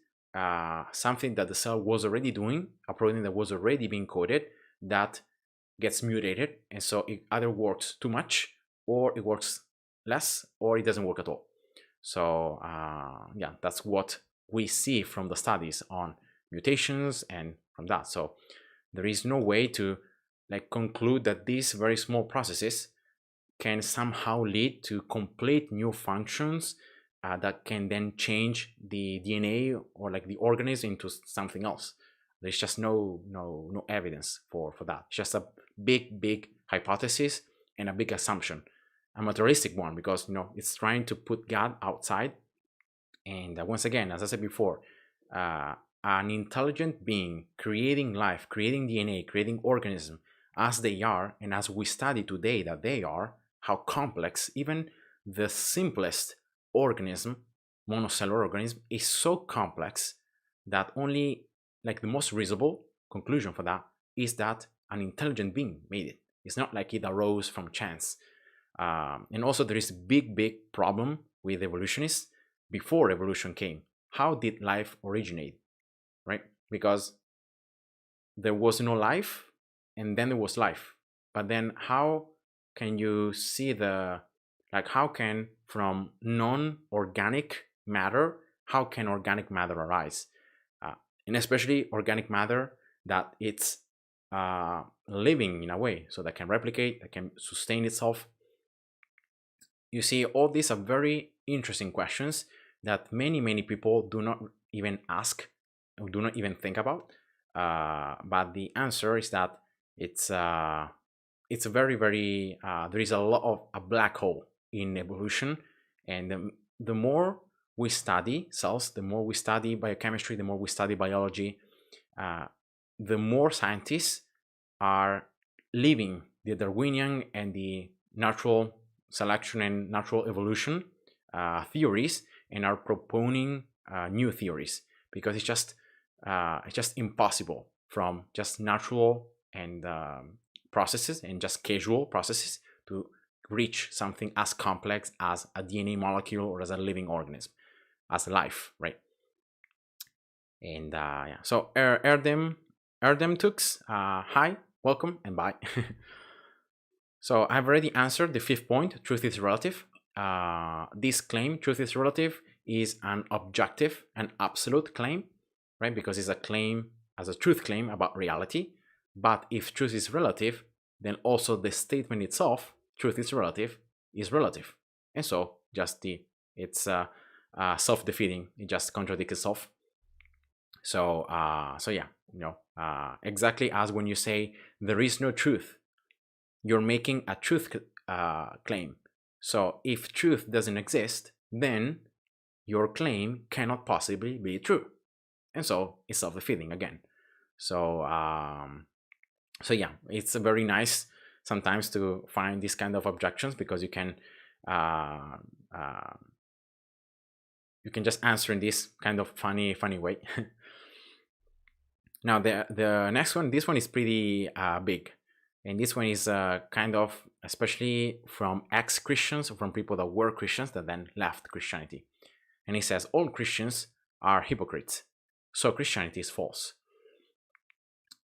something that the cell was already doing, a protein that was already being coded, that gets mutated, and so it either works too much, or it works less, or it doesn't work at all. So yeah, that's what we see from the studies on mutations and from that. So there is no way to like conclude that these very small processes can somehow lead to complete new functions that can then change the DNA or like the organism into something else. There's just no evidence for that. It's just a big hypothesis and a big assumption, a materialistic one, because it's trying to put God outside. And once again, as I said before, an intelligent being creating life, creating DNA, creating organism as they are, and as we study today that they are, how complex even the simplest organism, monocellular organism, is so complex that only like the most reasonable conclusion for that is that an intelligent being made it. It's not like it arose from chance. And also there is a big problem with evolutionists before evolution came. How did life originate, right? Because there was no life and then there was life. But then how can you see how can from non-organic matter, how can organic matter arise? And especially organic matter that it's living in a way, so that can replicate, that can sustain itself. You see, all these are very interesting questions that many people do not even ask or do not even think about. But the answer is that it's a very there is a lot of a black hole in evolution, and the more we study cells, the more we study biochemistry, the more we study biology, the more scientists are leaving the Darwinian and the natural selection and natural evolution theories, and are proponing new theories, because it's just impossible from just natural and processes and just casual processes to reach something as complex as a DNA molecule or as a living organism, as life, right? And yeah, so Erdem Tux, hi, welcome, and bye. So I've already answered the fifth point, truth is relative. This claim, truth is relative, is an objective, an absolute claim, right? Because it's a claim as a truth claim about reality. But if truth is relative, then also the statement itself, truth is relative. And so just it's self-defeating. It just contradicts itself. So yeah, exactly as when you say there is no truth, you're making a truth claim. So if truth doesn't exist, then your claim cannot possibly be true, and so it's self-defeating again. So so yeah, it's a very nice sometimes to find these kind of objections, because you can just answer in this kind of funny way. Now the next one, this one is pretty big, and this one is kind of especially from ex-Christians, or from people that were Christians that then left Christianity. And he says all Christians are hypocrites, so Christianity is false.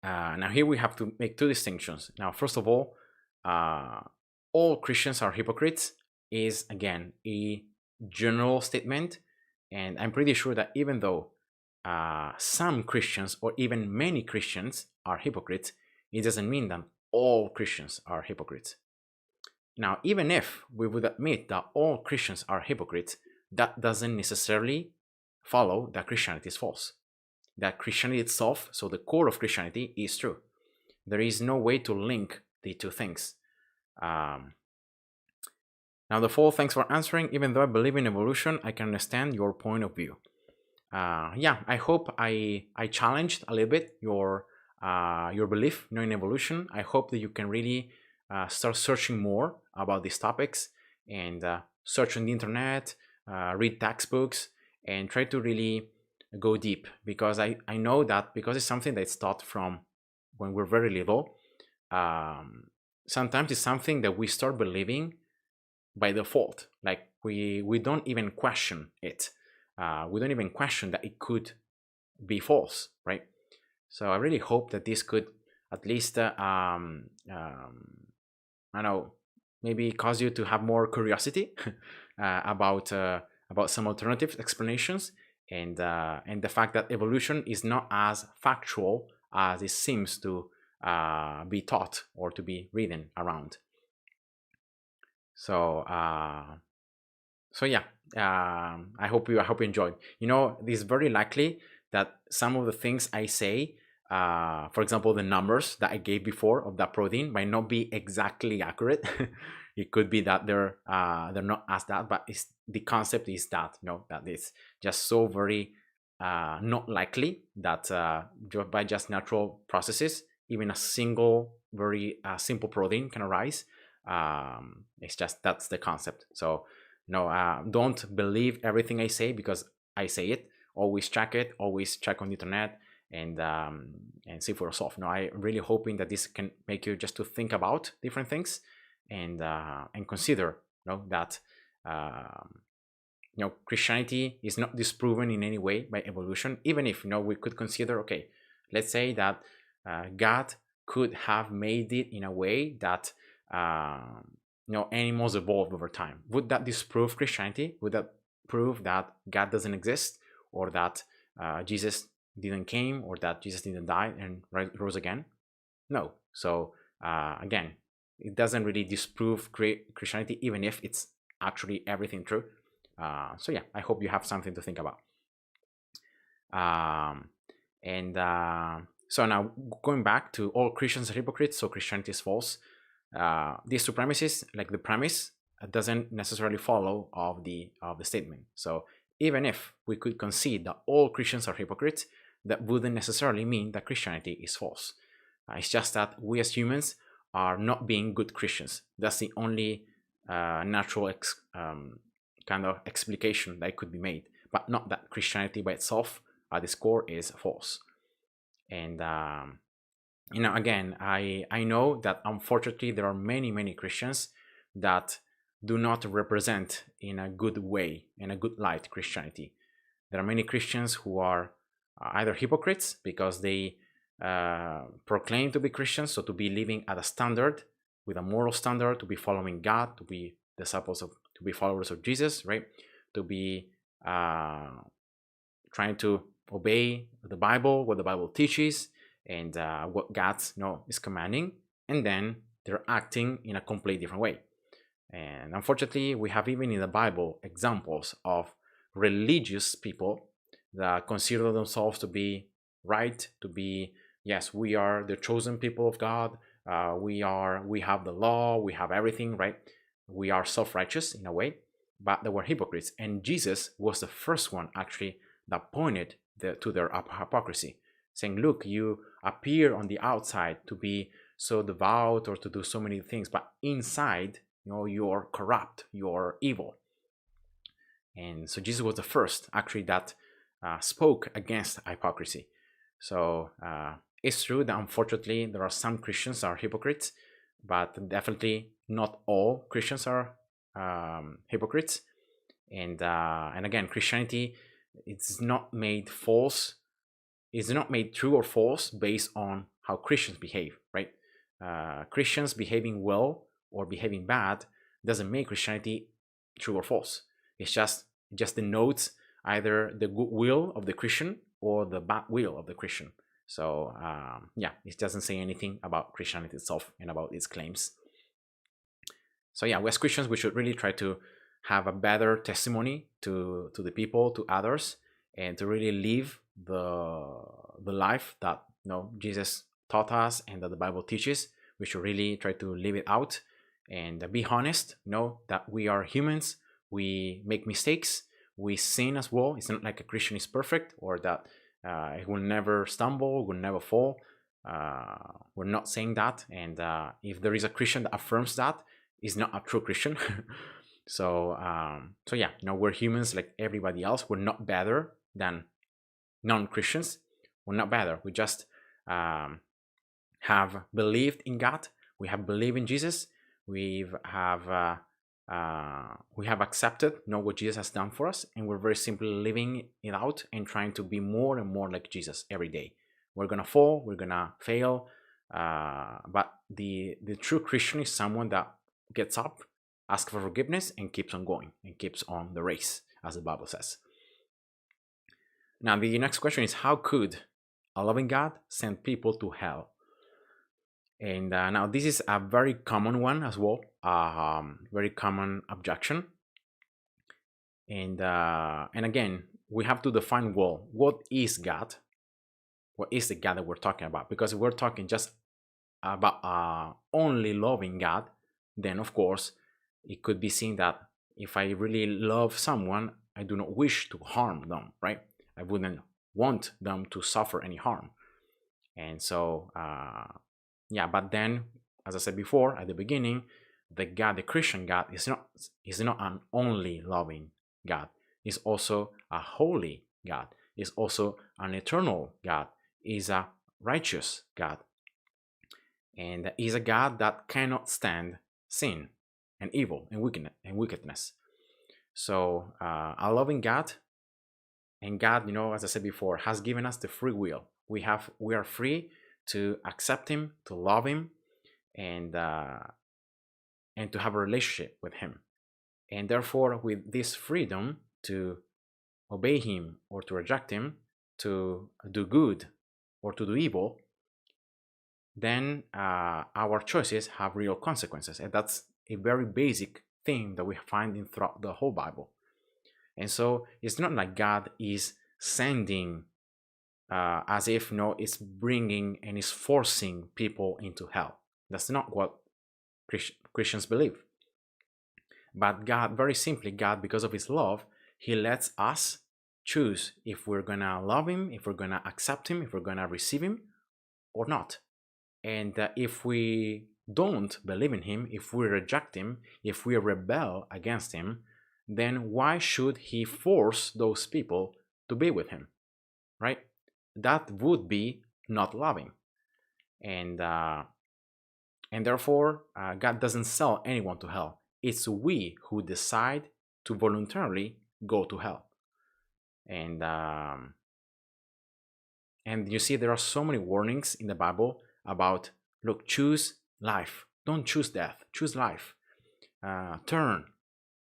Now here we have to make two distinctions. Now, first of all Christians are hypocrites is, again, a general statement, and I'm pretty sure that even though some Christians, or even many Christians, are hypocrites, it doesn't mean that all Christians are hypocrites. Now, even if we would admit that all Christians are hypocrites, that doesn't necessarily follow that Christianity is false. That Christianity itself, so the core of Christianity, is true. There is no way to link the two things. Now, the fall, thanks for answering. Even though I believe in evolution, I can understand your point of view. Yeah, I hope I challenged a little bit your belief in evolution. I hope that you can really start searching more about these topics, and search on the internet, read textbooks, and try to really go deep, because I know that because it's something that's taught from when we're very little, sometimes it's something that we start believing by default. Like we don't even question it. We don't even question that it could be false, right? So I really hope that this could at least I don't know, maybe cause you to have more curiosity about some alternative explanations, and the fact that evolution is not as factual as it seems to be taught or to be written around. So yeah, I hope you enjoyed. It's very likely that some of the things I say, for example, the numbers that I gave before of that protein, might not be exactly accurate. It could be that they're not as that, but the concept is that that it's just so very not likely that by just natural processes, even a single very simple protein can arise. It's just, that's the concept. So don't believe everything I say because I say it. Always check it. Always check on the internet and see for yourself. I'm really hoping that this can make you just to think about different things and consider that Christianity is not disproven in any way by evolution. Even if we could consider, okay, let's say that God could have made it in a way that animals evolved over time. Would that disprove Christianity? Would that prove that God doesn't exist, or that Jesus didn't came, or that Jesus didn't die and rose again? No. So again, it doesn't really disprove Christianity, even if it's actually everything true. So yeah, I hope you have something to think about. So now going back to all Christians are hypocrites, so Christianity is false. These two premises, like the premise, doesn't necessarily follow of the statement. So even if we could concede that all Christians are hypocrites, that wouldn't necessarily mean that Christianity is false. It's just that we as humans are not being good Christians. That's the only natural kind of explication that could be made, but not that Christianity by itself at its core is false. And again, I know that unfortunately there are many Christians that do not represent in a good way, in a good light, Christianity. There are many Christians who are either hypocrites because they proclaim to be Christians, so to be living at a standard, with a moral standard, to be following God, to be disciples of, to be followers of Jesus, right? To be trying to obey the Bible, what the Bible teaches, and what God is commanding, and then they're acting in a completely different way. And unfortunately, we have even in the Bible examples of religious people that consider themselves to be right, to be, yes, we are the chosen people of God, we have the law, we have everything, right? We are self-righteous in a way, but they were hypocrites. And Jesus was the first one actually that pointed to their hypocrisy, saying, look, you appear on the outside to be so devout or to do so many things, but inside, you're corrupt, you're evil. And so Jesus was the first actually that spoke against hypocrisy. So it's true that unfortunately there are some Christians that are hypocrites, but definitely not all Christians are hypocrites. And again, Christianity, it's not made false. It's not made true or false based on how Christians behave, right? Christians behaving well or behaving bad doesn't make Christianity true or false. It's just denotes either the good will of the Christian or the bad will of the Christian. So yeah, it doesn't say anything about Christianity itself and about its claims. So yeah, we as Christians, we should really try to have a better testimony to the people, to others, and to really live the life that Jesus taught us and that the Bible teaches. We should really try to live it out and be honest. Know that we are humans. We make mistakes. We sin as well. It's not like a Christian is perfect or that he will never stumble, will never fall. We're not saying that. And if there is a Christian that affirms that, is not a true Christian. So yeah, we're humans like everybody else. We're not better than non-Christians. We're not better. We just have believed in God. We have believed in Jesus. We have accepted what Jesus has done for us, and we're very simply living it out and trying to be more and more like Jesus every day. We're gonna fall, we're gonna fail, but the true Christian is someone that gets up, asks for forgiveness, and keeps on going and keeps on the race, as the Bible says. Now, the next question is, how could a loving God send people to hell? And now this is a very common one as well, very common objection. And again, we have to define well, what is God? What is the God that we're talking about? Because if we're talking just about only loving God, then of course it could be seen that if I really love someone, I do not wish to harm them, right? I wouldn't want them to suffer any harm. And so yeah, but then, as I said before at the beginning, the God, the Christian God, is not an only loving God. He's also a holy God. He's also an eternal God. He's a righteous God. And he's a God that cannot stand sin and evil and wickedness. So a loving God, and God, as I said before, has given us the free will. We are free to accept him, to love him, and to have a relationship with him. And therefore, with this freedom to obey him or to reject him, to do good or to do evil, then our choices have real consequences. And that's a very basic thing that we find throughout the whole Bible. And so it's not like God is sending as if it's bringing and is forcing people into hell. That's not what Christians believe. But God, very simply, God, because of his love, he lets us choose if we're gonna love him, if we're gonna accept him, if we're gonna receive him or not. And if we don't believe in him, if we reject him, if we rebel against him, then why should he force those people to be with him, right? That would be not loving. And therefore, God doesn't sell anyone to hell. It's we who decide to voluntarily go to hell. And you see, there are so many warnings in the Bible about, look, choose life. Don't choose death. Choose life. Turn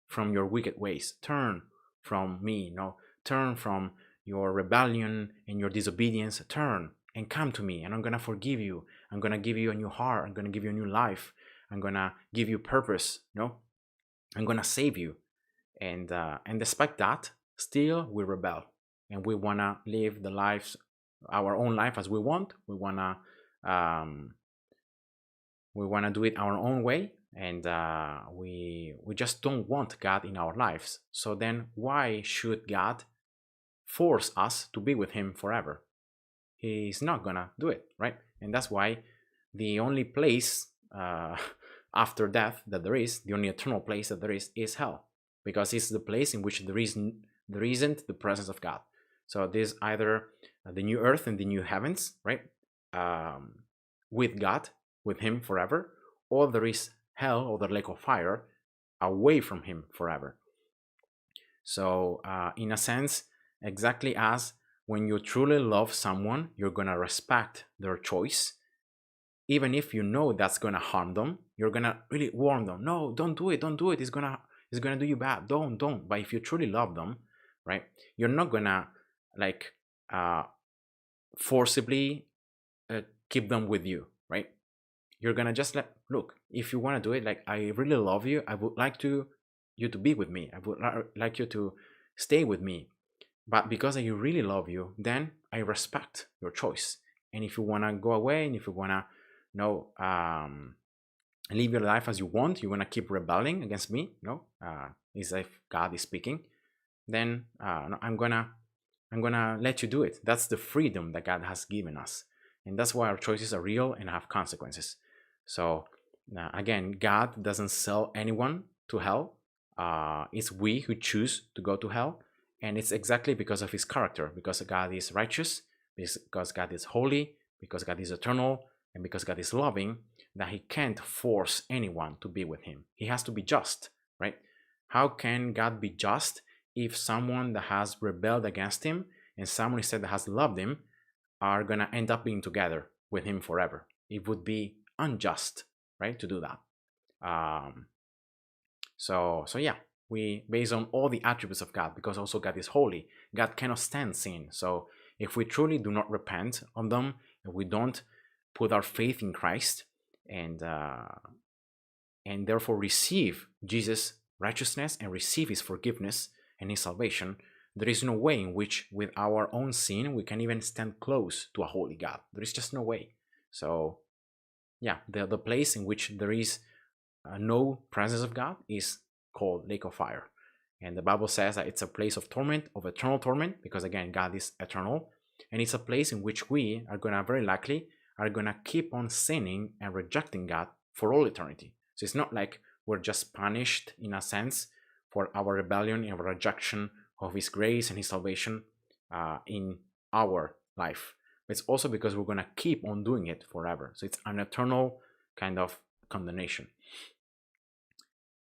from your wicked ways. Turn from me. Turn from your rebellion and your disobedience. Turn and come to me, and I'm going to forgive you. I'm going to give you a new heart. I'm going to give you a new life. I'm going to give you purpose. I'm going to save you. And despite that, still we rebel, and we want to live our own life as we want. We want to do it our own way, and we just don't want God in our lives. So then why should God force us to be with him forever? He's not gonna do it, right? And that's why the only place after death that there is, the only eternal place that there is hell, because it's the place in which there isn't the presence of God. So there's either the new earth and the new heavens, right, with God, with Him forever, or there is hell or the lake of fire away from Him forever. So in a sense, exactly as when you truly love someone, you're gonna respect their choice, even if you know that's gonna harm them. You're gonna really warn them, no, don't do it, it's gonna do you bad, don't. But if you truly love them, right, you're not gonna like forcibly keep them with you, right? You're gonna just look, if you want to do it, like, I really love you, I would like you to be with me, I would like you to stay with me, but because I really love you, then I respect your choice. And if you want to go away, and if you want to live your life as you want, you want to keep rebelling against me, as if God is speaking, then no, I'm gonna let you do it. That's the freedom that God has given us, and that's why our choices are real and have consequences. So again, God doesn't sell anyone to hell. It's we who choose to go to hell, and it's exactly because of His character, because God is righteous, because God is holy, because God is eternal, and because God is loving, that He can't force anyone to be with Him. He has to be just, right? How can God be just if someone that has rebelled against Him and someone instead that has loved Him are gonna end up being together with Him forever? It would be unjust, right, to do that. So yeah, we, based on all the attributes of God, because also God is holy, God cannot stand sin. So if we truly do not repent on them, if we don't put our faith in Christ, and therefore receive Jesus' righteousness and receive His forgiveness and His salvation, there is no way in which with our own sin we can even stand close to a holy God. There is just no way. So yeah, the place in which there is no presence of God is called lake of fire. And the Bible says that it's a place of torment, of eternal torment, because again, God is eternal. And it's a place in which we are gonna very likely are gonna keep on sinning and rejecting God for all eternity. So it's not like we're just punished in a sense for our rebellion and rejection of His grace and His salvation in our life. But it's also because we're gonna keep on doing it forever. So it's an eternal kind of condemnation.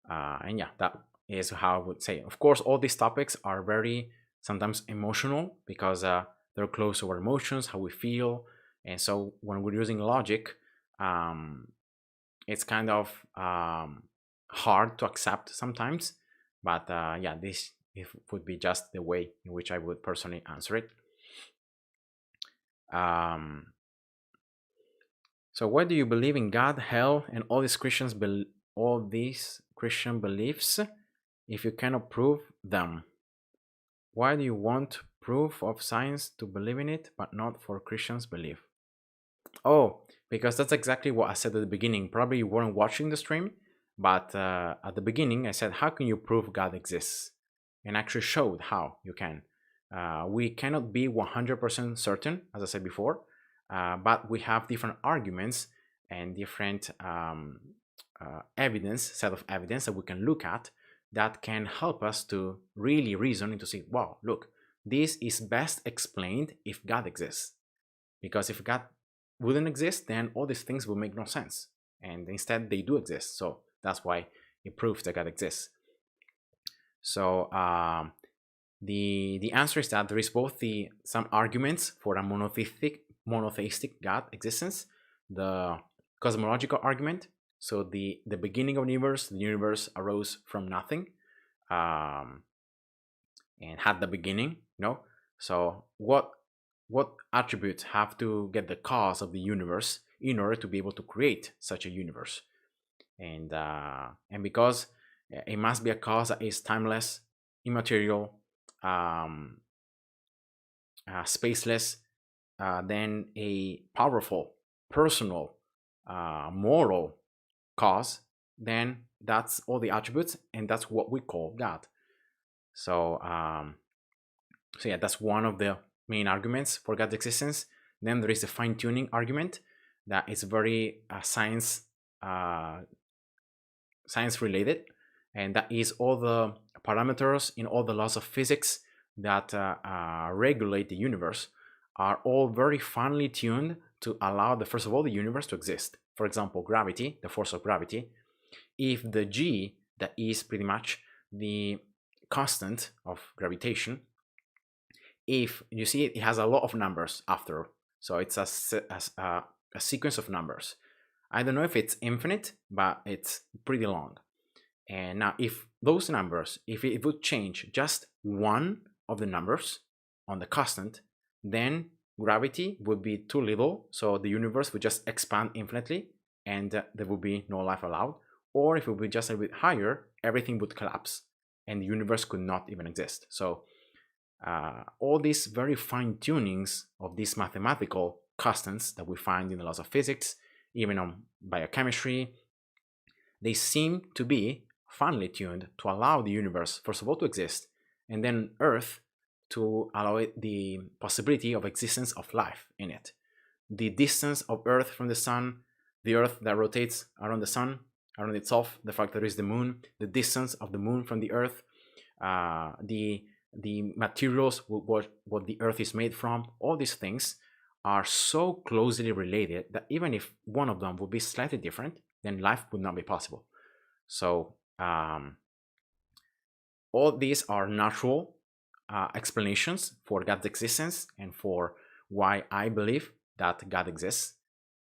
And yeah, that is how I would say. Of course, all these topics are very sometimes emotional, because they're close to our emotions, how we feel. And so when we're using logic, it's kind of hard to accept sometimes. But yeah, this would be just the way in which I would personally answer it. So why do you believe in God, hell, and all these Christian beliefs if you cannot prove them? Why do you want proof of science to believe in it, but not for Christians' belief? Oh, because that's exactly what I said at the beginning. Probably you weren't watching the stream, but at the beginning I said, how can you prove God exists? And actually showed how you can. We cannot be 100% certain, as I said before, but we have different arguments and different set of evidence that we can look at that can help us to really reason and to see, wow, look, this is best explained if God exists. Because if God wouldn't exist, then all these things will make no sense. And instead, they do exist. So that's why it proves that God exists. So the answer is that there is both some arguments for a monotheistic God existence, the cosmological argument. So the beginning of the universe arose from nothing, and had the beginning. So what attributes have to get the cause of the universe in order to be able to create such a universe? And because it must be a cause that is timeless, immaterial, spaceless, then a powerful, personal, moral cause, then that's all the attributes, and that's what we call God. So yeah, that's one of the main arguments for God's existence. Then there is the fine-tuning argument. that is very science related, and that is all the parameters in all the laws of physics that regulate the universe are all very finely tuned to allow first of all the universe to exist. For example, gravity, the force of gravity, if the g, that is pretty much the constant of gravitation, if you see it has a lot of numbers after, so it's a sequence of numbers. I don't know if it's infinite, but it's pretty long. And now if those numbers, if it would change just one of the numbers on the constant, then gravity would be too little, so the universe would just expand infinitely and there would be no life allowed. Or if it would be just a bit higher, everything would collapse and the universe could not even exist. So all these very fine tunings of these mathematical constants that we find in the laws of physics, even on biochemistry, they seem to be finely tuned to allow the universe, first of all, to exist, and then Earth to allow it the possibility of existence of life in it. The distance of Earth from the sun, the Earth that rotates around the sun, around itself, the fact that there is the moon, the distance of the moon from the Earth, the materials, what the Earth is made from, all these things are so closely related that even if one of them would be slightly different, then life would not be possible. So all these are natural explanations for God's existence and for why I believe that God exists.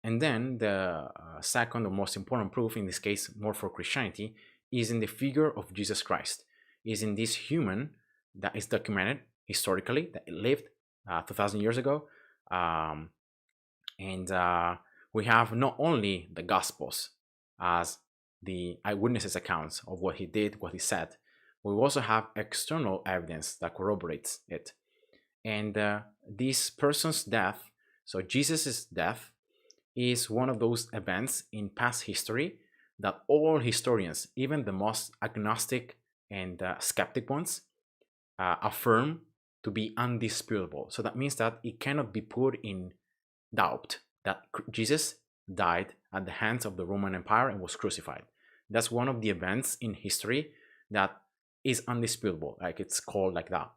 And then the second or most important proof, in this case more for Christianity, is in the figure of Jesus Christ, is in this human that is documented historically, that lived 2,000 years ago. We have not only the Gospels as the eyewitnesses' accounts of what he did, what he said, we also have external evidence that corroborates it. And this person's death, so Jesus' death, is one of those events in past history that all historians, even the most agnostic and skeptic ones, affirm to be undisputable. So that means that it cannot be put in doubt that Jesus died at the hands of the Roman Empire and was crucified. That's one of the events in history that is undisputable, like it's called like that.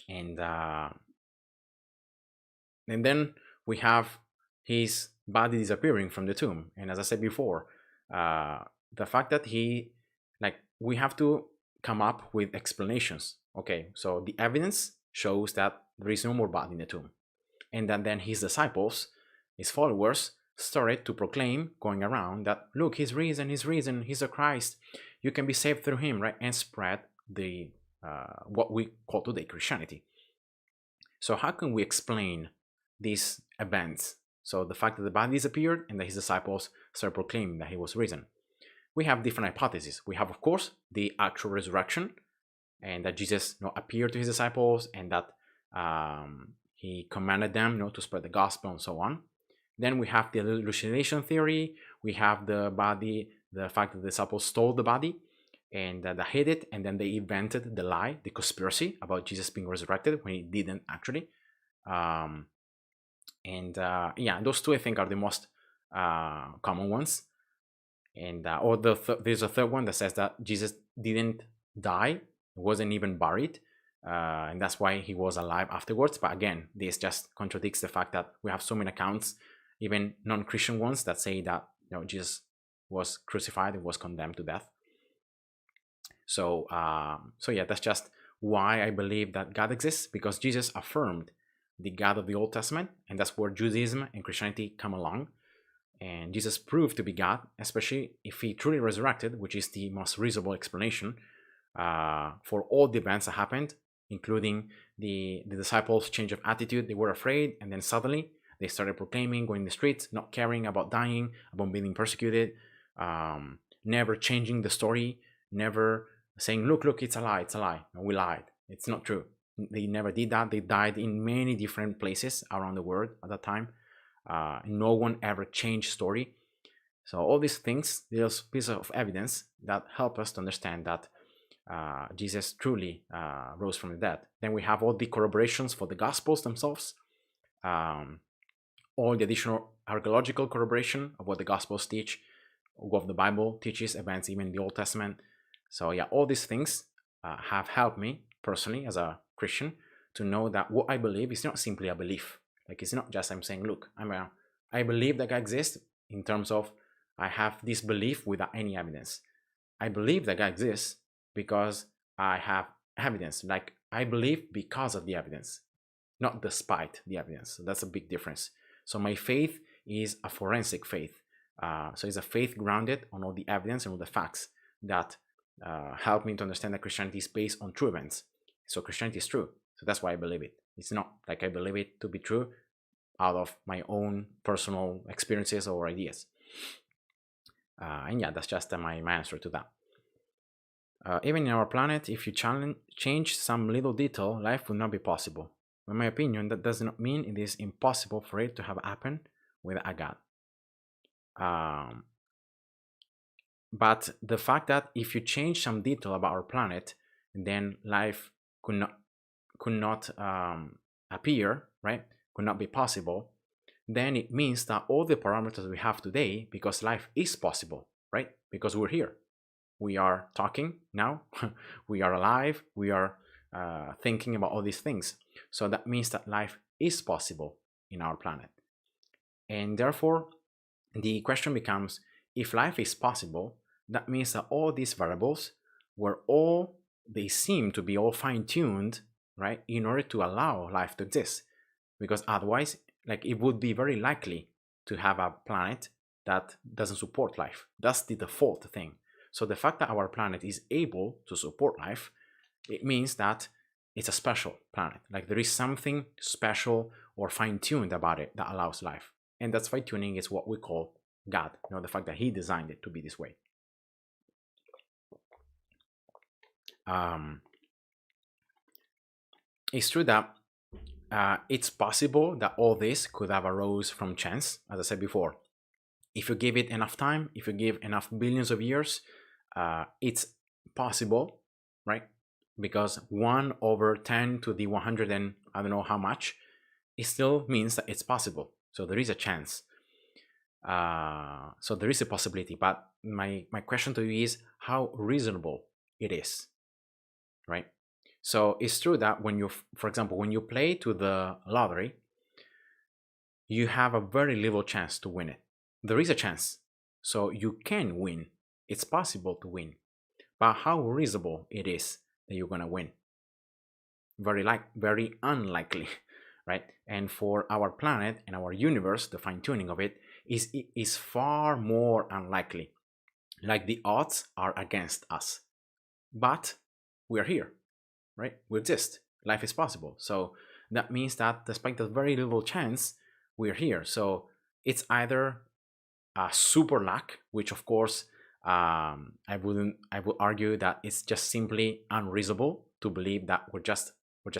And then we have his body disappearing from the tomb. And as I said before, the fact that we have to come up with explanations. Okay, so the evidence shows that there is no more body in the tomb. And then his disciples, his followers, started to proclaim, going around, that look, he's risen, he's the Christ, you can be saved through him, right? And spread the what we call today Christianity. So how can we explain these events? So the fact that the body disappeared and that his disciples started proclaiming that he was risen. We have different hypotheses. We have, of course, the actual resurrection, and that Jesus appeared to his disciples, and that he commanded them to spread the gospel and so on. Then we have the hallucination theory. We have the fact that the disciples stole the body and they hid it, and then they invented the lie, the conspiracy about Jesus being resurrected when he didn't actually. Those two I think are the most common ones. And there's a third one that says that Jesus didn't die, wasn't even buried, and that's why he was alive afterwards. But again, this just contradicts the fact that we have so many accounts, even non-Christian ones, that say that Jesus was crucified and was condemned to death. So that's just why I believe that God exists, because Jesus affirmed the God of the Old Testament, and that's where Judaism and Christianity come along. And Jesus proved to be God, especially if he truly resurrected, which is the most reasonable explanation for all the events that happened, including the disciples' change of attitude. They were afraid, and then suddenly they started proclaiming, going in the streets, not caring about dying, about being persecuted, never changing the story, never saying, look, it's a lie, no, we lied, it's not true. They never did that. They died in many different places around the world at that time. No one ever changed story. So all these things, these pieces of evidence that help us to understand that Jesus truly rose from the dead. Then we have all the corroborations for the Gospels themselves. all the additional archaeological corroboration of what the Gospels teach, what the Bible teaches, events even in the Old Testament. So yeah, all these things have helped me personally as a Christian to know that what I believe is not simply a belief. Like, it's not just I'm saying, look, I believe that God exists in terms of I have this belief without any evidence. I believe that God exists because I have evidence. Like, I believe because of the evidence, not despite the evidence. So that's a big difference. So my faith is a forensic faith. So it's a faith grounded on all the evidence and all the facts that help me to understand that Christianity is based on true events. So Christianity is true. So that's why I believe it. It's not like I believe it to be true out of my own personal experiences or ideas. And yeah, that's just my answer to that. Even in our planet, if you change some little detail, life would not be possible. In my opinion, that does not mean it is impossible for it to have happened with a God. But the fact that if you change some detail about our planet, then life could not appear, right? Could not be possible. Then it means that all the parameters we have today, because life is possible, right? Because we're here. We are talking now. We are alive. We are thinking about all these things. So that means that life is possible in our planet. And therefore, the question becomes, if life is possible, that means that all these variables they seem to be all fine-tuned, right, in order to allow life to exist. Because otherwise, like, it would be very likely to have a planet that doesn't support life. That's the default thing. So the fact that our planet is able to support life, it means that it's a special planet. Like, there is something special or fine-tuned about it that allows life. And that's fine-tuning is what we call God, the fact that he designed it to be this way. It's true that it's possible that all this could have arose from chance, as I said before. If you give it enough time, if you give enough billions of years, it's possible, right? Because 1/10 to the 100 and I don't know how much, it still means that it's possible. So there is a chance. So there is a possibility. But my question to you is how reasonable it is, right? So it's true that for example, when you play to the lottery, you have a very little chance to win it. There is a chance. So you can win. It's possible to win. But how reasonable it is that you're going to win? Very unlikely, right? And for our planet and our universe, the fine-tuning of it is far more unlikely. Like, the odds are against us. But we're here, right? We exist. Life is possible. So that means that despite the very little chance, we're here. So it's either a super luck, which of course I would argue that it's just simply unreasonable to believe that we're just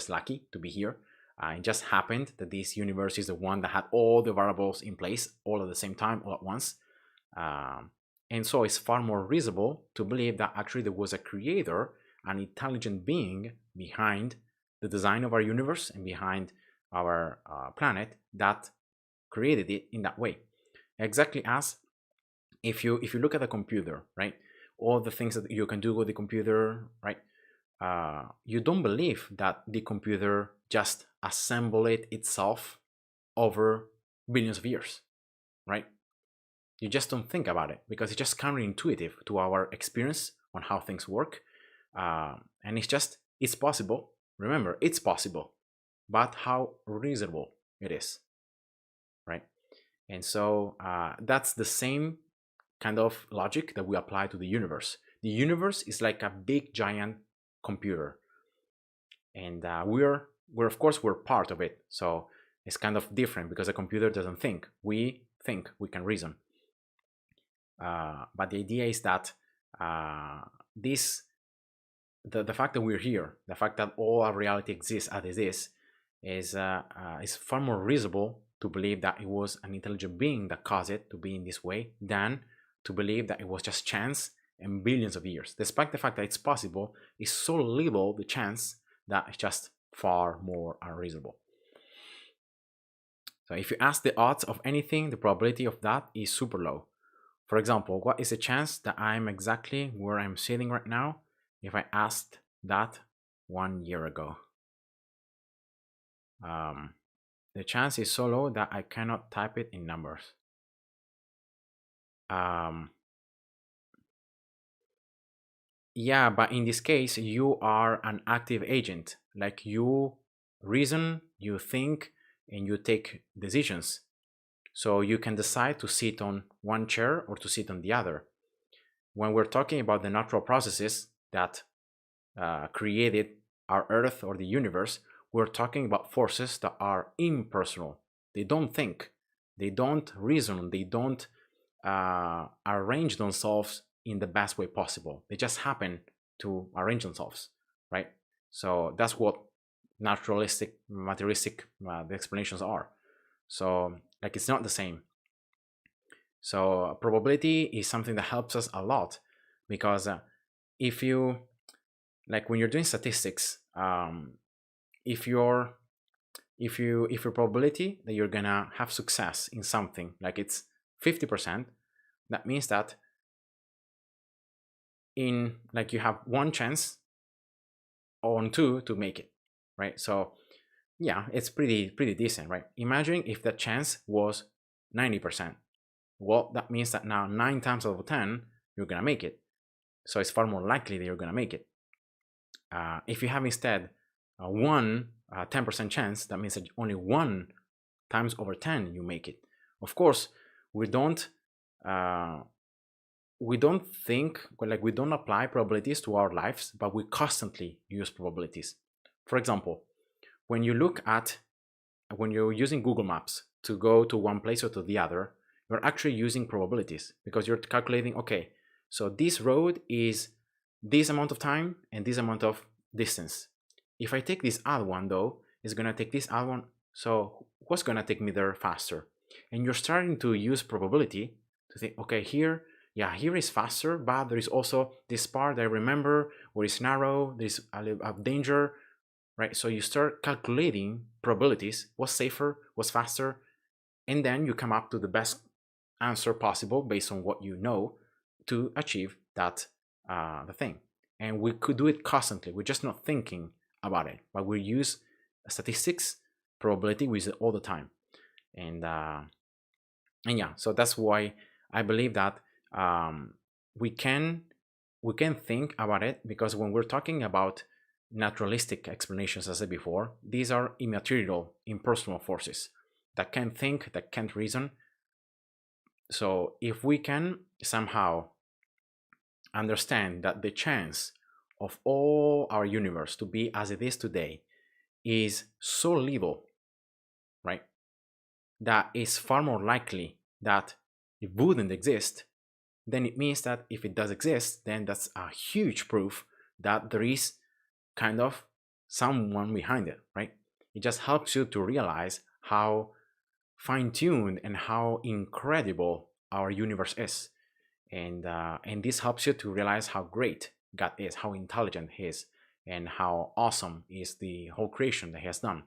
lucky to be here. It just happened that this universe is the one that had all the variables in place all at the same time, all at once. And so it's far more reasonable to believe that actually there was a creator, an intelligent being behind the design of our universe and behind our planet that created it in that way. Exactly as if you look at a computer, right? All the things that you can do with the computer, right? You don't believe that the computer just assembled it itself over billions of years, right? You just don't think about it because it's just counterintuitive to our experience on how things work. And it's possible. Remember, it's possible, but how reasonable it is, right? And so that's the same kind of logic that we apply to the universe. The universe is like a big giant computer, and we're of course we're part of it. So it's kind of different because a computer doesn't think. We think, we can reason. But the idea is that the fact that we're here, the fact that all our reality exists as it is far more reasonable to believe that it was an intelligent being that caused it to be in this way than to believe that it was just chance and billions of years. Despite the fact that it's possible, it's so little the chance that it's just far more unreasonable. So if you ask the odds of anything, the probability of that is super low. For example, what is the chance that I'm exactly where I'm sitting right now if I asked that 1 year ago? The chance is so low that I cannot type it in numbers. Yeah, but in this case, you are an active agent. Like you reason, you think, and you take decisions. So you can decide to sit on one chair or to sit on the other. When we're talking about the natural processes that created our Earth or the universe, we're talking about forces that are impersonal. They don't think, they don't reason, they don't arrange themselves in the best way possible. They just happen to arrange themselves, right? So that's what naturalistic, materialistic the explanations are. So like it's not the same. So probability is something that helps us a lot because if you like when you're doing statistics, if your probability that you're gonna have success in something like it's 50%, that means that in like you have one chance on two to make it, right? So yeah, it's pretty decent, right? Imagine if that chance was 90%. Well, that means that now 9 times out of 10 you're gonna make it. So it's far more likely that you're gonna make it. If you have instead one 10% chance, that means that only 1 times over 10 you make it. Of course, we don't think, like we don't apply probabilities to our lives, but we constantly use probabilities. For example, when you're using Google Maps to go to one place or to the other, you're actually using probabilities because you're calculating, okay, so this road is this amount of time and this amount of distance. If I take this other one though, it's gonna take this other one, so what's gonna take me there faster? And you're starting to use probability to think, okay, here is faster, but there is also this part that I remember where it's narrow, there's a little of danger, right? So you start calculating probabilities, what's safer, what's faster, and then you come up to the best answer possible based on what you know to achieve that the thing. And we could do it constantly. We're just not thinking about it, but we use statistics, probability, we use it all the time. And yeah, so that's why I believe that we can think about it, because when we're talking about naturalistic explanations, as I said before, these are immaterial, impersonal forces that can't think, that can't reason. So if we can somehow understand that the chance of all our universe to be as it is today is so little, right, that is far more likely that it wouldn't exist, then it means that if it does exist, then that's a huge proof that there is kind of someone behind it, right? It just helps you to realize how fine-tuned and how incredible our universe is. And this helps you to realize how great God is, how intelligent He is, and how awesome is the whole creation that He has done.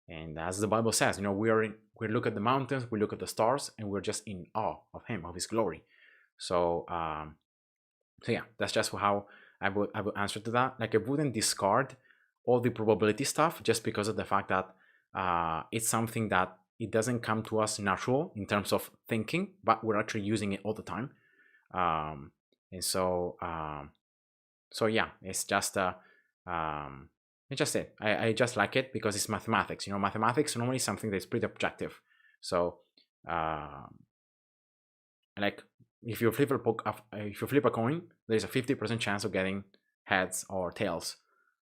And as the Bible says, we look at the mountains, we look at the stars, and we're just in awe of Him, of His glory. So yeah, that's just how I would answer to that. Like I wouldn't discard all the probability stuff just because of the fact that it's something that it doesn't come to us natural in terms of thinking, but we're actually using it all the time. And so yeah, it's just it. I just like it because it's mathematics. Mathematics normally is something that's pretty objective. So like if you flip a coin, there's a 50% chance of getting heads or tails,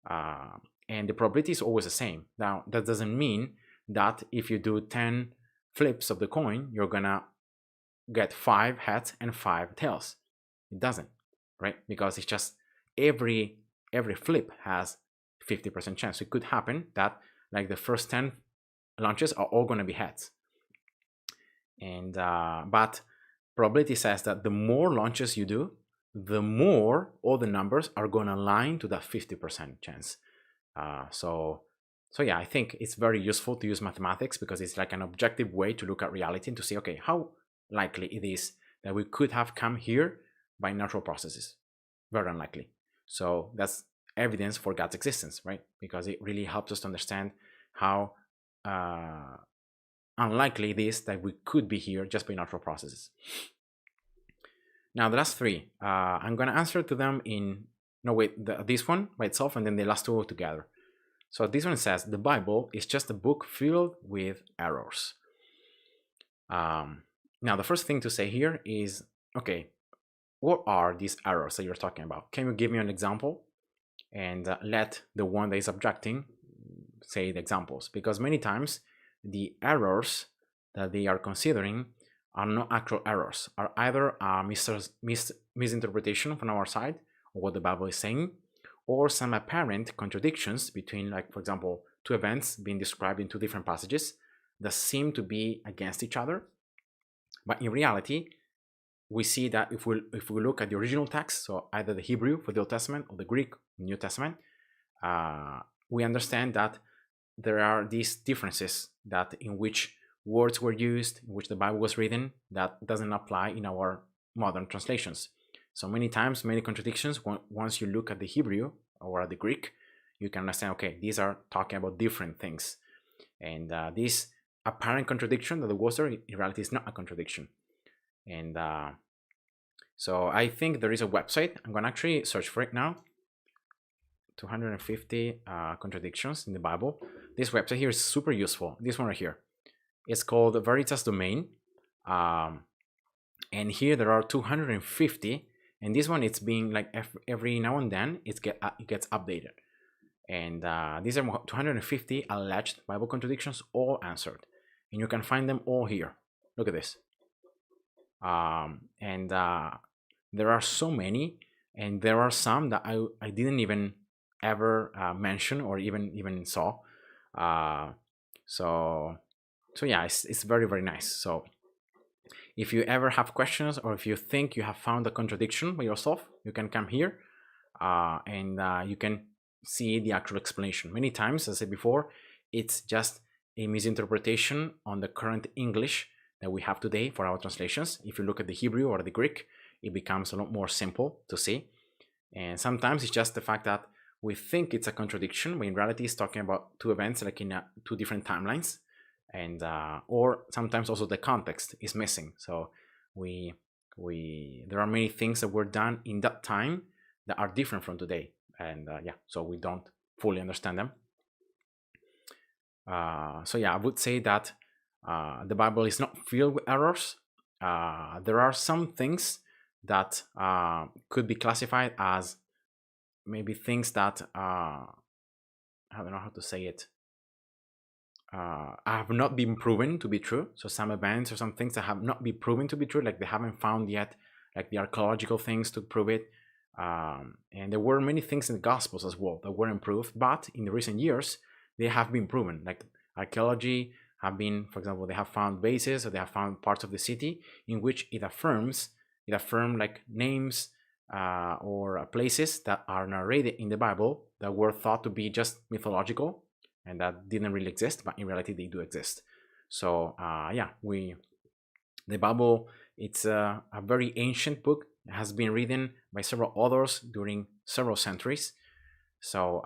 and the probability is always the same. Now that doesn't mean that if you do 10 flips of the coin, you're gonna get 5 heads and 5 tails. It doesn't, right? Because it's just every flip has 50% chance. So it could happen that like the first 10 launches are all going to be heads, and but probability says that the more launches you do, the more all the numbers are going to align to that 50% chance. So So yeah, I think it's very useful to use mathematics because it's like an objective way to look at reality and to see, okay, how likely it is that we could have come here by natural processes. Very unlikely. So that's evidence for God's existence, right? Because it really helps us to understand how unlikely it is that we could be here just by natural processes. Now, the last three, I'm going to answer to them in, no, wait, this one by itself and then the last two together. So this one says, the Bible is just a book filled with errors. Now, the first thing to say here is, okay, what are these errors that you're talking about? Can you give me an example? And let the one that is objecting say the examples. Because many times the errors that they are considering are not actual errors, are either a misinterpretation from our side of what the Bible is saying, or some apparent contradictions between, like, for example, two events being described in two different passages that seem to be against each other. But in reality, we see that if we look at the original text, so either the Hebrew for the Old Testament or the Greek New Testament, we understand that there are these differences that in which words were used, in which the Bible was written, that doesn't apply in our modern translations. So many times, many contradictions, once you look at the Hebrew or at the Greek, you can understand, okay, these are talking about different things. And this apparent contradiction that the was there, in reality, is not a contradiction. And so I think there is a website. I'm going to actually search for it now. 250 contradictions in the Bible. This website here is super useful. This one right here. It's called Veritas Domain. And here there are 250. And this one, it's being like every now and then, it gets updated. And these are 250 alleged Bible contradictions, all answered. And you can find them all here. Look at this. There are so many, and there are some that I didn't even ever mention or even saw. So yeah, it's very, very nice. So if you ever have questions, or if you think you have found a contradiction by yourself, you can come here and you can see the actual explanation. Many times, as I said before, it's just a misinterpretation on the current English that we have today for our translations. If you look at the Hebrew or the Greek, it becomes a lot more simple to see. And sometimes it's just the fact that we think it's a contradiction, but in reality it's talking about two events like in two different timelines. And or sometimes also the context is missing. So there are many things that were done in that time that are different from today. And so we don't fully understand them. So yeah, I would say that the Bible is not filled with errors. There are some things that could be classified as maybe things that I don't know how to say it. Have not been proven to be true. So some events or some things that have not been proven to be true, like they haven't found yet, like the archaeological things to prove it. And there were many things in the Gospels as well that weren't proved, but in the recent years they have been proven. Like archaeology have been, for example, they have found bases, or they have found parts of the city in which it affirmed like names or places that are narrated in the Bible that were thought to be just mythological and that didn't really exist, but in reality they do exist. So the Bible, it's a very ancient book. It has been written by several authors during several centuries. So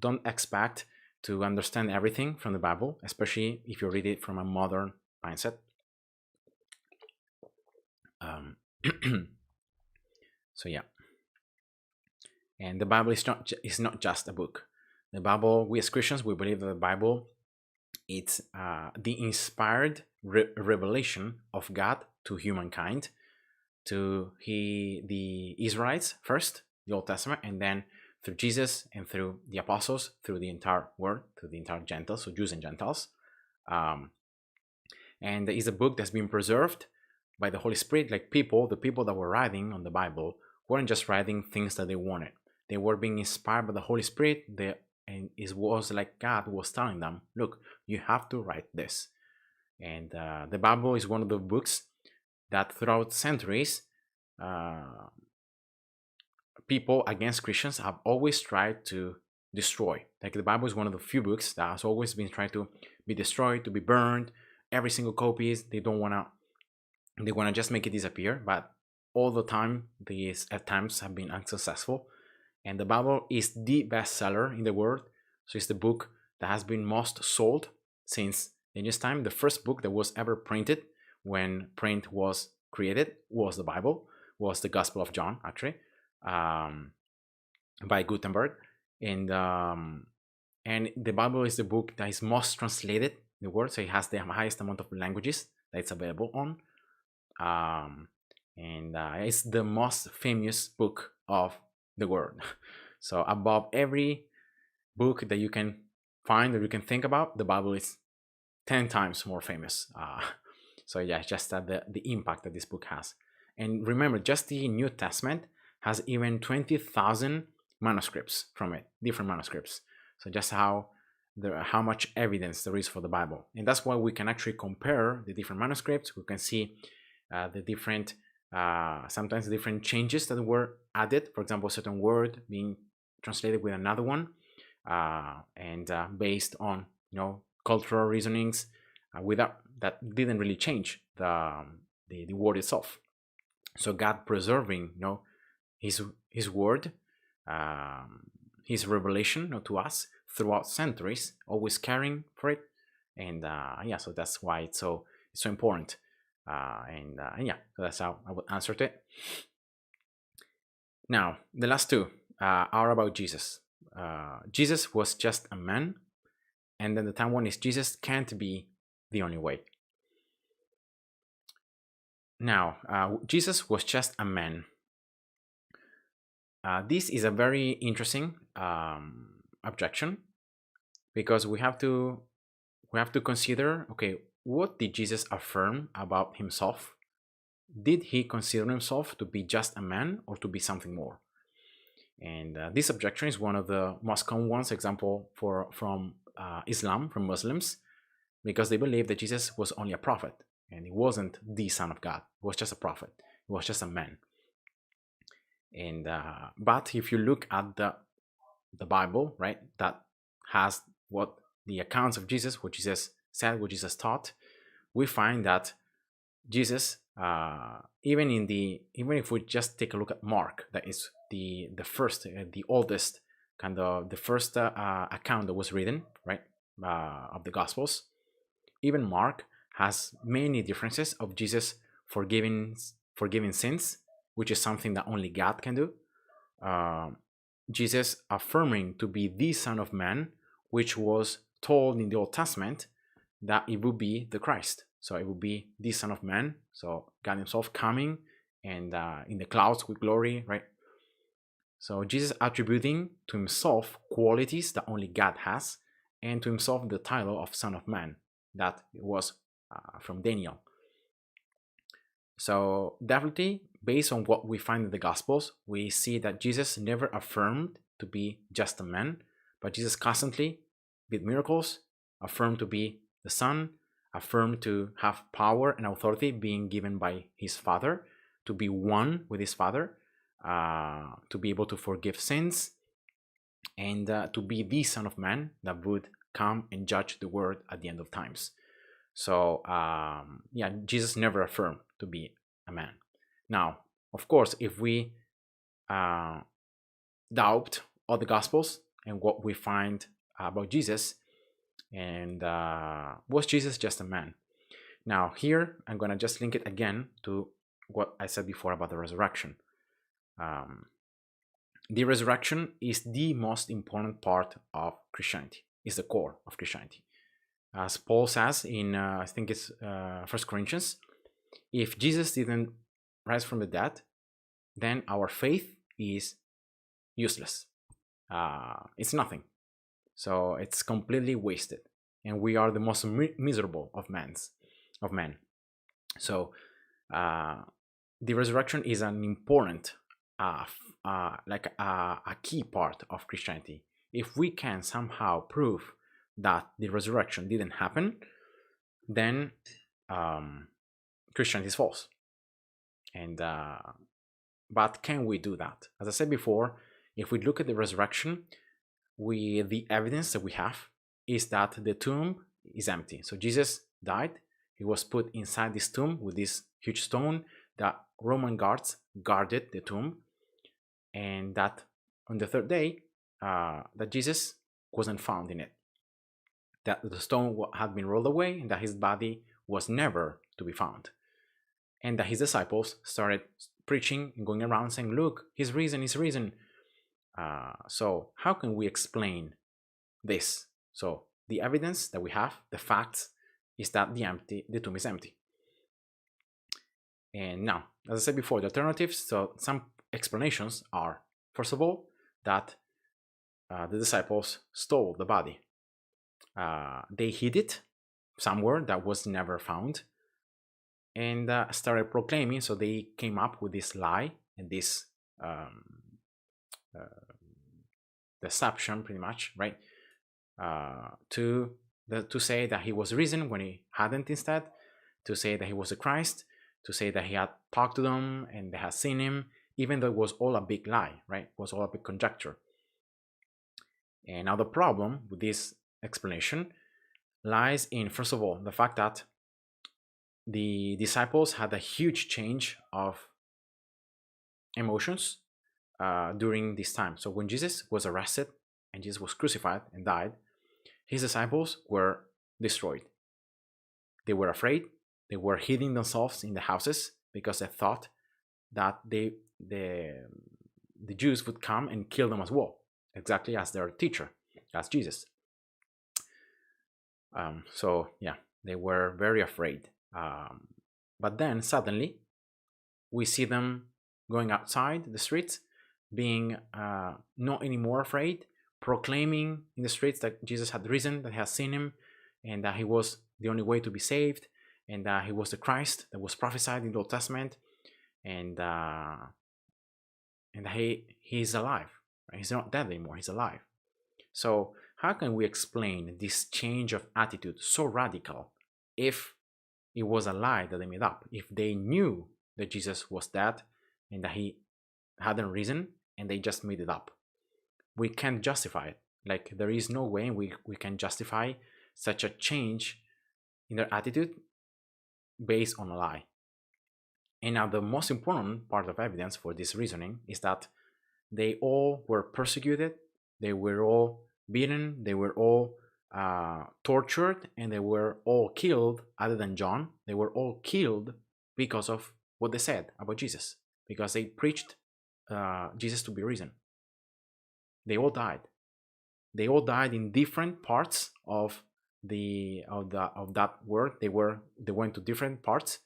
don't expect to understand everything from the Bible, especially if you read it from a modern mindset. So yeah, and the Bible is not just a book. The Bible, we as Christians, we believe that the Bible, it's the inspired revelation of God to humankind, to the Israelites first, the Old Testament, and then through Jesus and through the apostles, through the entire world, through the entire Gentiles, so Jews and Gentiles. And it's a book that's been preserved by the Holy Spirit. Like the people that were writing on the Bible weren't just writing things that they wanted. They were being inspired by the Holy Spirit. And it was like God was telling them, look, you have to write this. And the Bible is one of the books that throughout centuries, people against Christians have always tried to destroy. Like the Bible is one of the few books that has always been trying to be destroyed, to be burned. Every single copies, they want to just make it disappear, but all the time these attempts have been unsuccessful. And the Bible is the bestseller in the world. So it's the book that has been most sold since ancient time. The first book that was ever printed when print was created was the Bible, was the Gospel of John, actually, by Gutenberg. And the Bible is the book that is most translated in the world. So it has the highest amount of languages that it's available on. It's the most famous book of the world. So above every book that you can find or you can think about, the Bible is 10 times more famous. So yeah, just the impact that this book has. And remember, just the New Testament has even 20,000 manuscripts from it, different manuscripts. So just how much evidence there is for the Bible. And that's why we can actually compare the different manuscripts. We can see the different, sometimes the different changes that were added. For example, a certain word being translated with another one, and based on cultural reasonings, without that didn't really change the word itself. So God preserving his word, his revelation to us throughout centuries, always caring for it. And so that's why it's so important. So that's how I would answer it. Now, the last two are about Jesus. Jesus was just a man, and then the time one is Jesus can't be the only way. Now, Jesus was just a man. This is a very interesting objection, because we have to consider, okay, what did Jesus affirm about himself? Did he consider himself to be just a man or to be something more? And this objection is one of the most common ones, example from Islam, from Muslims, because they believe that Jesus was only a prophet and he wasn't the Son of God. He was just a prophet. He was just a man. And but if you look at the Bible, right, that has what the accounts of Jesus, what Jesus said, what Jesus taught, we find that Jesus, even if we just take a look at Mark, that is the first, the oldest kind of the first account that was written, right, of the Gospels. Even Mark has many differences of Jesus forgiving sins, which is something that only God can do. Jesus affirming to be the Son of Man, which was told in the Old Testament that it would be the Christ. So it would be the Son of Man. So God himself coming and in the clouds with glory, right? So Jesus attributing to himself qualities that only God has, and to himself the title of Son of Man that was from Daniel. So definitely, based on what we find in the Gospels, we see that Jesus never affirmed to be just a man, but Jesus constantly did miracles, affirmed to be the Son, affirmed to have power and authority being given by his Father, to be one with his Father, to be able to forgive sins, and to be the Son of Man that would come and judge the world at the end of times. So Jesus never affirmed to be a man. Now, of course, if we doubt all the Gospels and what we find about Jesus, and was Jesus just a man? Now here, I'm going to just link it again to what I said before about the resurrection. The resurrection is the most important part of Christianity, is the core of Christianity. As Paul says in, I think it's 1 Corinthians, if Jesus didn't rise from the dead, then our faith is useless. It's nothing. So it's completely wasted. And we are the most miserable of men. So the resurrection is an important, like a key part of Christianity. If we can somehow prove that the resurrection didn't happen, then Christianity is false. And but can we do that? As I said before, if we look at the resurrection, the evidence that we have is that the tomb is empty. So Jesus died. He was put inside this tomb with this huge stone. That Roman guards guarded the tomb, and that on the third day, that Jesus wasn't found in it. That the stone had been rolled away, and that his body was never to be found. And that his disciples started preaching and going around saying, "Look, he's risen, he's risen." So how can we explain this? So the evidence that we have, the facts, is that the tomb is empty. And now, as I said before, the alternatives, so some explanations are, first of all, that the disciples stole the body. They hid it somewhere that was never found, and started proclaiming. So they came up with this lie and this deception, pretty much, right? To say that he was risen when he hadn't, instead, to say that he was the Christ, to say that he had talked to them and they had seen him, even though it was all a big lie, right? It was all a big conjecture. And now the problem with this explanation lies in, first of all, the fact that the disciples had a huge change of emotions during this time. So when Jesus was arrested and Jesus was crucified and died, his disciples were destroyed. They were afraid. They were hiding themselves in the houses because they thought that the Jews would come and kill them as well, exactly as their teacher, as Jesus. So yeah, they were very afraid. But then suddenly we see them going outside the streets, being not anymore afraid, proclaiming in the streets that Jesus had risen, that he had seen him, and that he was the only way to be saved, and that he was the Christ that was prophesied in the Old Testament, and that he's alive. Right? He's not dead anymore, he's alive. So how can we explain this change of attitude so radical if it was a lie that they made up? If they knew that Jesus was dead and that he hadn't risen and they just made it up, we can't justify it. Like, there is no way we can justify such a change in their attitude based on a lie. And now the most important part of evidence for this reasoning is that they all were persecuted, they were all beaten, they were all tortured, and they were all killed. Other than John, they were all killed because of what they said about Jesus, because they preached Jesus to be risen. They all died. They all died in different parts of that world. They went to different parts,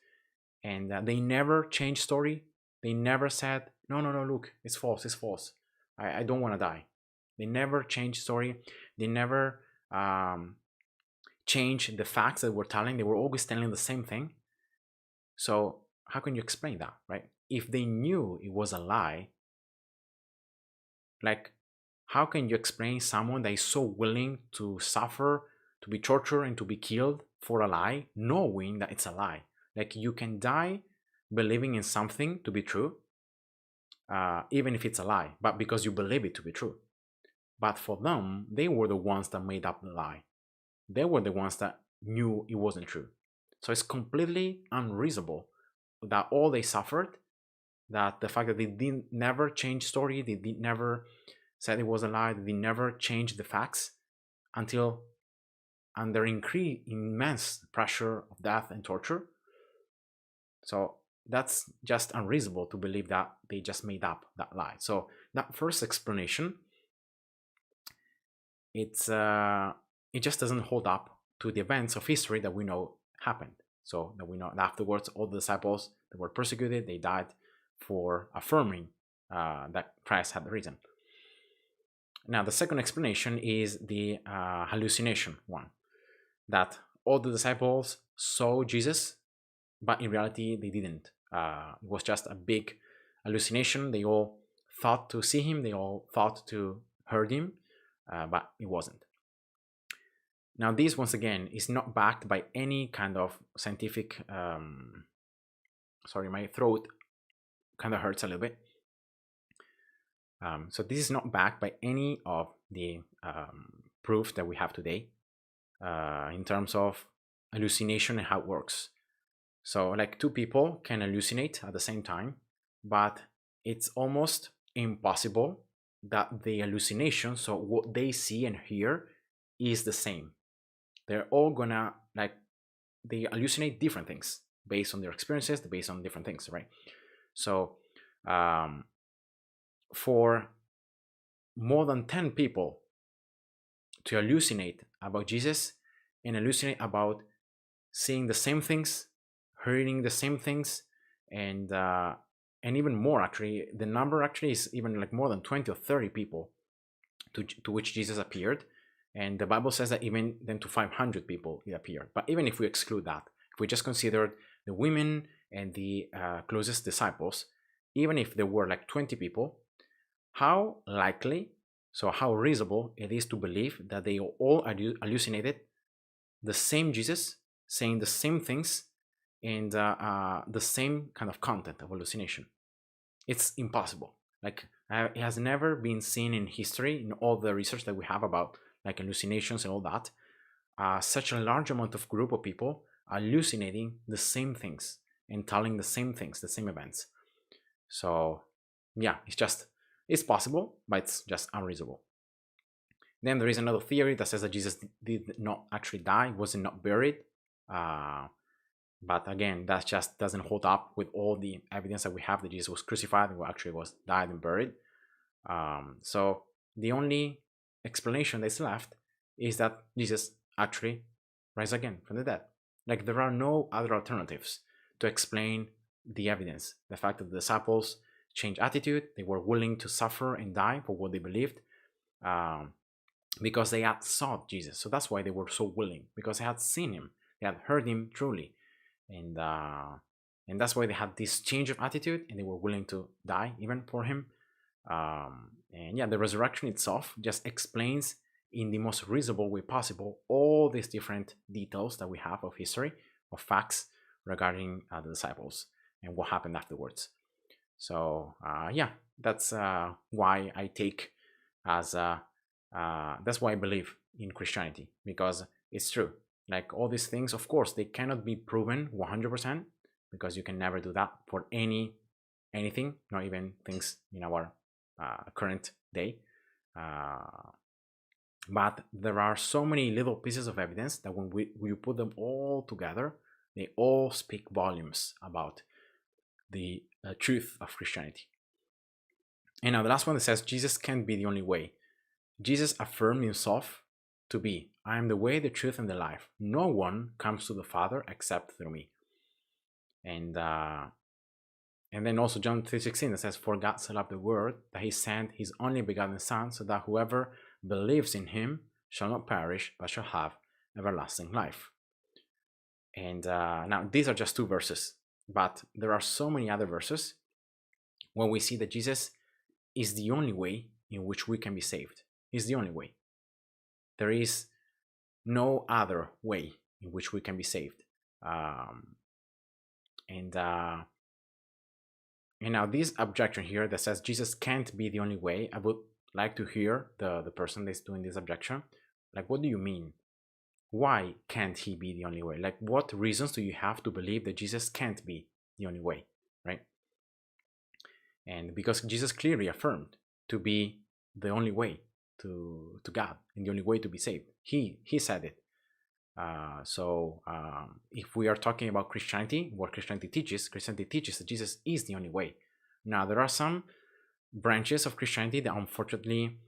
and they never changed story. They never said, no, look, it's false. I don't want to die. They never changed story. They never changed the facts that we're telling. They were always telling the same thing. So how can you explain that, right? If they knew it was a lie, like, how can you explain someone that is so willing to suffer, to be tortured, and to be killed for a lie, knowing that it's a lie? Like, you can die believing in something to be true, even if it's a lie, but because you believe it to be true. But for them, they were the ones that made up the lie. They were the ones that knew it wasn't true. So it's completely unreasonable that all they suffered, that the fact that they never change story, they never said it was a lie, they never changed the facts until under immense pressure of death and torture. So that's just unreasonable to believe that they just made up that lie. So that first explanation, it just doesn't hold up to the events of history that we know happened. So that we know that afterwards, all the disciples that were persecuted, they died for affirming that Christ had risen. Now, the second explanation is the hallucination one, that all the disciples saw Jesus, but in reality they didn't. It was just a big hallucination. They all thought to see him, they all thought to hear him, but it wasn't. Now, this, once again, is not backed by any kind of scientific... sorry, my throat kind of hurts a little bit. So this is not backed by any of the proof that we have today in terms of hallucination and how it works. So like two people can hallucinate at the same time, but it's almost impossible that the hallucination, so what they see and hear, is the same. They're all gonna, like, they hallucinate different things based on their experiences, based on different things, right? So for more than 10 people to hallucinate about Jesus and hallucinate about seeing the same things, hearing the same things, and even more, actually, the number actually is even like more than 20 or 30 people to which Jesus appeared. And the Bible says that even then to 500 people he appeared. But even if we exclude that, if we just considered the women and the closest disciples, even if there were like 20 people, how likely, so how reasonable it is to believe that they all hallucinated the same Jesus, saying the same things, and the same kind of content of hallucination. It's impossible. Like, it has never been seen in history, in all the research that we have about like hallucinations and all that, such a large amount of group of people hallucinating the same things and telling the same things, the same events. So yeah, it's possible, but it's just unreasonable. Then there is another theory that says that Jesus did not actually die, wasn't not buried. But again, that just doesn't hold up with all the evidence that we have that Jesus was crucified and actually was died and buried. So the only explanation that's left is that Jesus actually rise again from the dead. Like, there are no other alternatives to explain the evidence. The fact that the disciples changed attitude, they were willing to suffer and die for what they believed, because they had sought Jesus. So that's why they were so willing, because they had seen him, they had heard him truly, and that's why they had this change of attitude and they were willing to die even for him. And yeah, the resurrection itself just explains in the most reasonable way possible all these different details that we have of history, of facts regarding the disciples and what happened afterwards. So yeah, that's why I take as that's why I believe in Christianity, because it's true. Like, all these things, of course, they cannot be proven 100%, because you can never do that for anything, not even things in our current day. But there are so many little pieces of evidence that when you put them all together, they all speak volumes about the truth of Christianity. And now the last one that says Jesus can't be the only way. Jesus affirmed himself to be, I am the way, the truth, and the life. No one comes to the Father except through me. And then also John 3:16 that says, for God so loved the world that he sent his only begotten Son, so that whoever believes in him shall not perish, but shall have everlasting life. And now these are just two verses, but there are so many other verses when we see that Jesus is the only way in which we can be saved. He's the only way. There is no other way in which we can be saved. And now this objection here that says Jesus can't be the only way, I would like to hear the person that's doing this objection. Like, what do you mean? Why can't he be the only way? Like, what reasons do you have to believe that Jesus can't be the only way, right? And because Jesus clearly affirmed to be the only way to God and the only way to be saved. He said it. So if we are talking about Christianity, what Christianity teaches that Jesus is the only way. Now, there are some branches of Christianity that unfortunately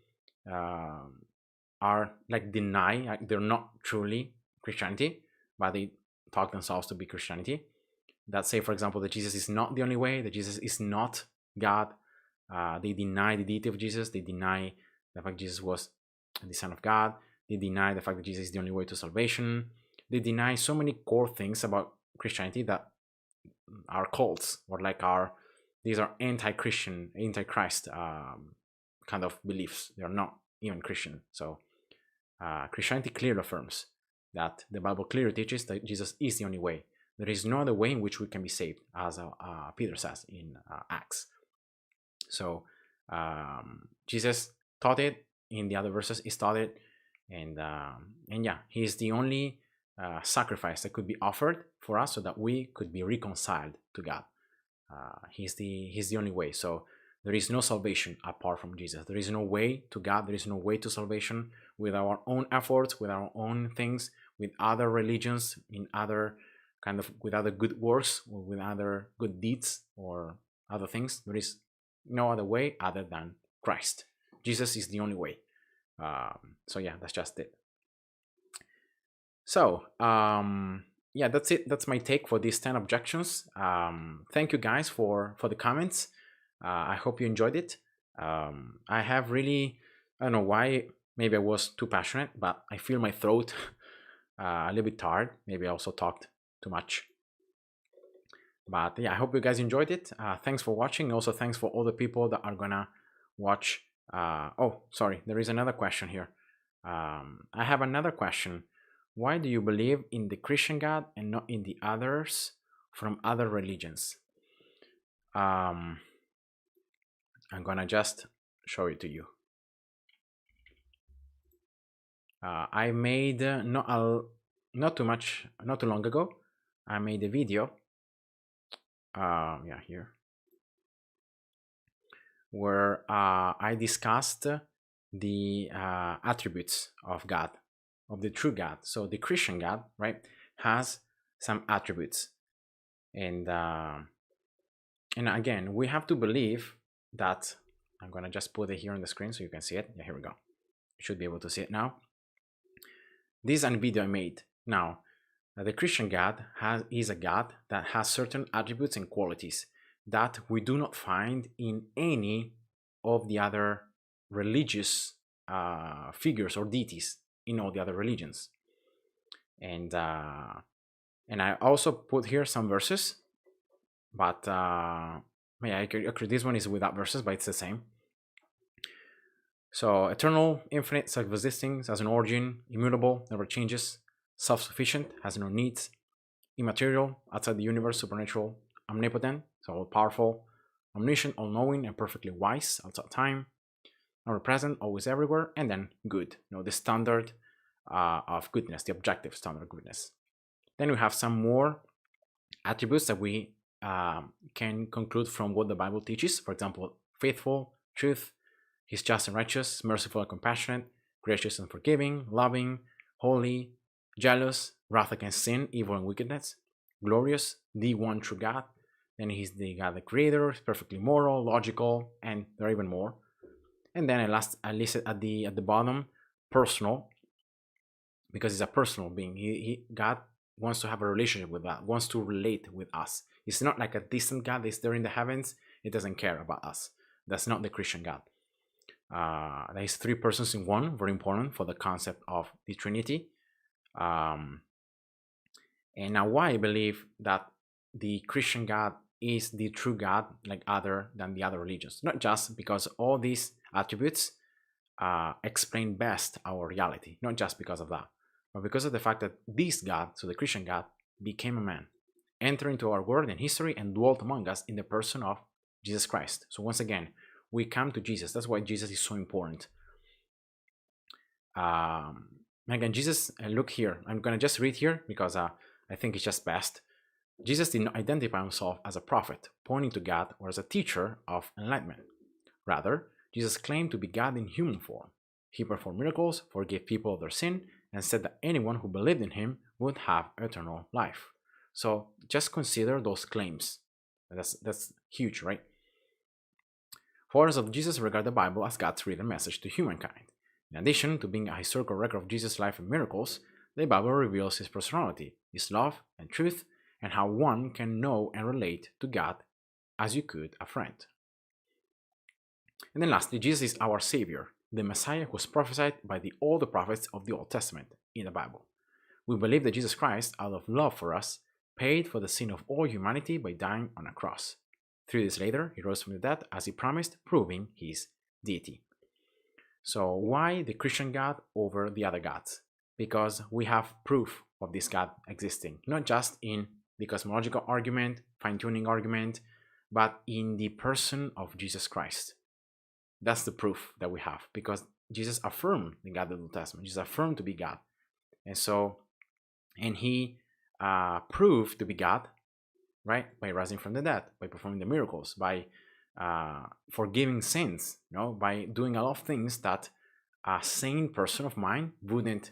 are like they're not truly Christianity, but they talk themselves to be Christianity. That say, for example, that Jesus is not the only way, that Jesus is not God. They deny the deity of Jesus. They deny the fact Jesus was the Son of God. They deny the fact that Jesus is the only way to salvation. They deny so many core things about Christianity that are cults, or like these are anti-Christian, anti-Christ kind of beliefs. They are not even Christian. So Christianity clearly affirms that the Bible clearly teaches that Jesus is the only way. There is no other way in which we can be saved, as Peter says in Acts. So Jesus taught it, in the other verses is studied, and yeah, he is the only sacrifice that could be offered for us so that we could be reconciled to God. He's the only way. So there is no salvation apart from Jesus. There is no way to God. There is no way to salvation with our own efforts, with our own things, with other religions, in other kind of, with other good works, or with other good deeds or other things. There is no other way other than Christ. Jesus is the only way. So yeah, that's just it. So yeah, that's it. That's my take for these 10 objections. Thank you guys for the comments. I hope you enjoyed it. I have really, I don't know why, maybe I was too passionate, but I feel my throat a little bit tired. Maybe I also talked too much. But yeah, I hope you guys enjoyed it. Thanks for watching. Also, thanks for all the people that are gonna watch. Oh, sorry, there is another question here. I have another question. Why do you believe in the Christian God and not in the others from other religions? I'm gonna just show it to you. I made not too long ago, I made a video. Yeah, here, where I discussed the attributes of God, of the true God. So the Christian God, right, has some attributes, and again, we have to believe that. I'm gonna just put it here on the screen so you can see it. Yeah, here we go. You should be able to see it now. This is a video I made. Now, the Christian God is a God that has certain attributes and qualities that we do not find in any of the other religious figures or deities in all the other religions. And I also put here some verses, but yeah, this one is without verses, but it's the same. So, eternal, infinite, self-existing, has an origin, immutable, never changes, self-sufficient, has no needs, immaterial, outside the universe, supernatural, omnipotent, so all-powerful, omniscient, all-knowing, and perfectly wise, outside time, omnipresent, always everywhere, and then good, the standard of goodness, the objective standard of goodness. Then we have some more attributes that we can conclude from what the Bible teaches. For example, faithful, truth, He's just and righteous, merciful and compassionate, gracious and forgiving, loving, holy, jealous, wrath against sin, evil and wickedness, glorious, the one true God. Then he's the God, the creator, perfectly moral, logical, and there are even more. And then I listed at the bottom, personal, because he's a personal being. God wants to have a relationship with that, wants to relate with us. It's not like a distant God that's there in the heavens. It doesn't care about us. That's not the Christian God. There is 3 persons in one, very important for the concept of the Trinity. And now why I believe that the Christian God is the true God, like other than the other religions. Not just because all these attributes explain best our reality, not just because of that, but because of the fact that this God, so the Christian God, became a man, entered into our world and history, and dwelt among us in the person of Jesus Christ. So once again, we come to Jesus. That's why Jesus is so important. Again, Jesus, look here. I'm going to just read here because I think it's just best. Jesus did not identify himself as a prophet, pointing to God, or as a teacher of enlightenment. Rather, Jesus claimed to be God in human form. He performed miracles, forgave people of their sin, and said that anyone who believed in him would have eternal life. So just consider those claims. That's huge, right? Followers of Jesus regard the Bible as God's written message to humankind. In addition to being a historical record of Jesus' life and miracles, the Bible reveals his personality, his love and truth, and how one can know and relate to God as you could a friend. And then lastly, Jesus is our Savior, the Messiah who was prophesied by all the prophets of the Old Testament in the Bible. We believe that Jesus Christ, out of love for us, paid for the sin of all humanity by dying on a cross. 3 days later, he rose from the dead as he promised, proving his deity. So why the Christian God over the other gods? Because we have proof of this God existing, not just in the cosmological argument, fine-tuning argument, but in the person of Jesus Christ. That's the proof that we have, because Jesus affirmed the God of the New Testament. Jesus affirmed to be God. And so, and he proved to be God, right? By rising from the dead, by performing the miracles, by forgiving sins, by doing a lot of things that a sane person of mind wouldn't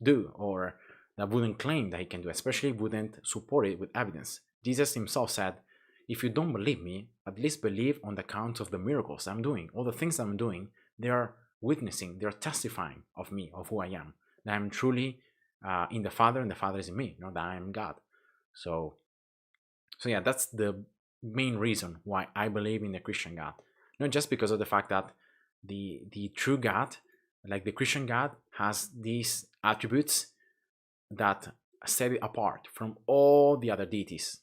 do, or that wouldn't claim that he can do, especially wouldn't support it with evidence. Jesus himself said, if you don't believe me, at least believe on the account of the miracles I'm doing. All the things I'm doing, they are witnessing, they're testifying of me, of who I am, that I'm truly in the Father and the Father is in me, that I am God. So yeah, that's the main reason why I believe in the Christian God. Not just because of the fact that the true God, like the Christian God, has these attributes that set it apart from all the other deities,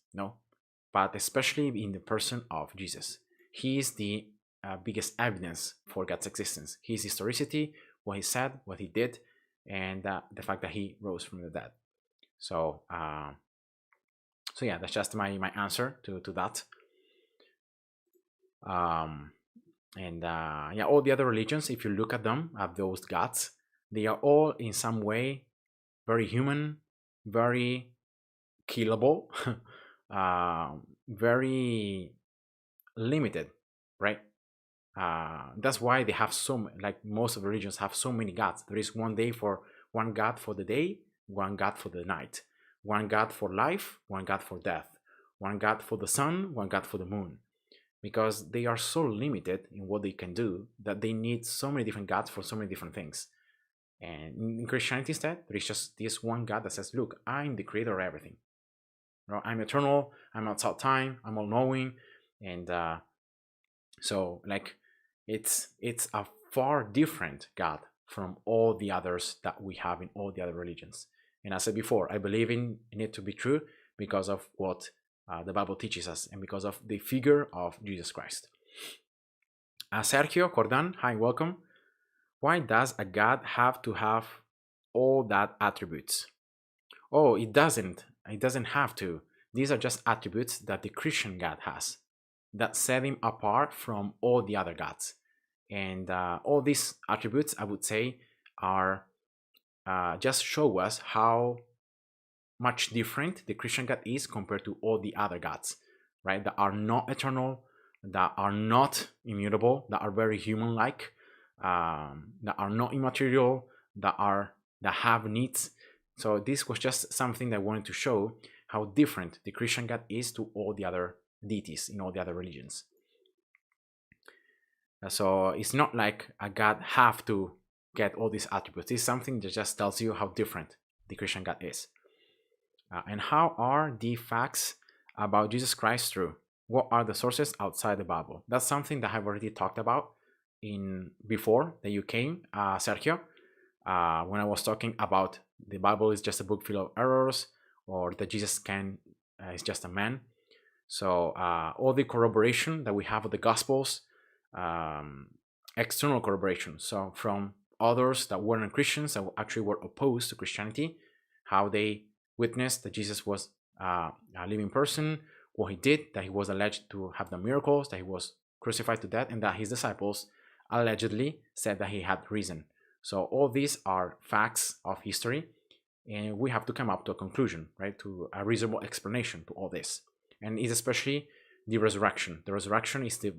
but especially in the person of Jesus. He is the biggest evidence for God's existence. His historicity, what he said, what he did, and the fact that he rose from the dead. So yeah, that's just my answer to that. And yeah, all the other religions, if you look at them, have those gods, they are all in some way very human, very killable, very limited, right? That's why they have like most of the religions have so many gods. There is one God for the day, one God for the night, one God for life, one God for death, one God for the sun, one God for the moon, because they are so limited in what they can do that they need so many different gods for so many different things. And in Christianity instead, there is just this one God that says, look, I'm the creator of everything. I'm eternal, I'm outside time, I'm all-knowing. And so like it's a far different God from all the others that we have in all the other religions. And as I said before, I believe in it to be true because of what the Bible teaches us and because of the figure of Jesus Christ. Sergio Cordan, hi, welcome. Why does a God have to have all that attributes? Oh, it doesn't. It doesn't have to. These are just attributes that the Christian God has that set him apart from all the other gods. And all these attributes, I would say, are just show us how much different the Christian God is compared to all the other gods, right? That are not eternal, that are not immutable, that are very human-like, that are not immaterial, that have needs. So this was just something that I wanted to show how different the Christian God is to all the other deities in all the other religions. So it's not like a God have to get all these attributes. It's something that just tells you how different the Christian God is. And how are the facts about Jesus Christ true? What are the sources outside the Bible? That's something that I've already talked about before that you came, Sergio, when I was talking about the Bible is just a book full of errors, or that Jesus is just a man. So all the corroboration that we have of the Gospels, external corroboration, so from others that weren't Christians, that actually were opposed to Christianity, how they witnessed that Jesus was a living person, what he did, that he was alleged to have done miracles, that he was crucified to death, and that his disciples allegedly said that he had risen. So all these are facts of history, and we have to come up to a conclusion, right, to a reasonable explanation to all this. And it's especially the resurrection. The resurrection is the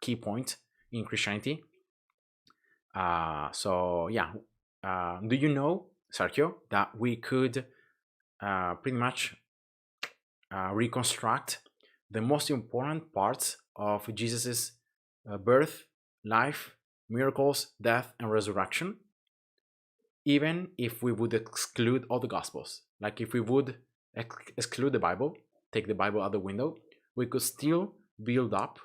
key point in Christianity. So yeah, do you know, Sergio, that we could pretty much reconstruct the most important parts of Jesus's birth, life, miracles, death, and resurrection, even if we would exclude all the Gospels? Like if we would exclude the Bible, take the Bible out the window, we could still build up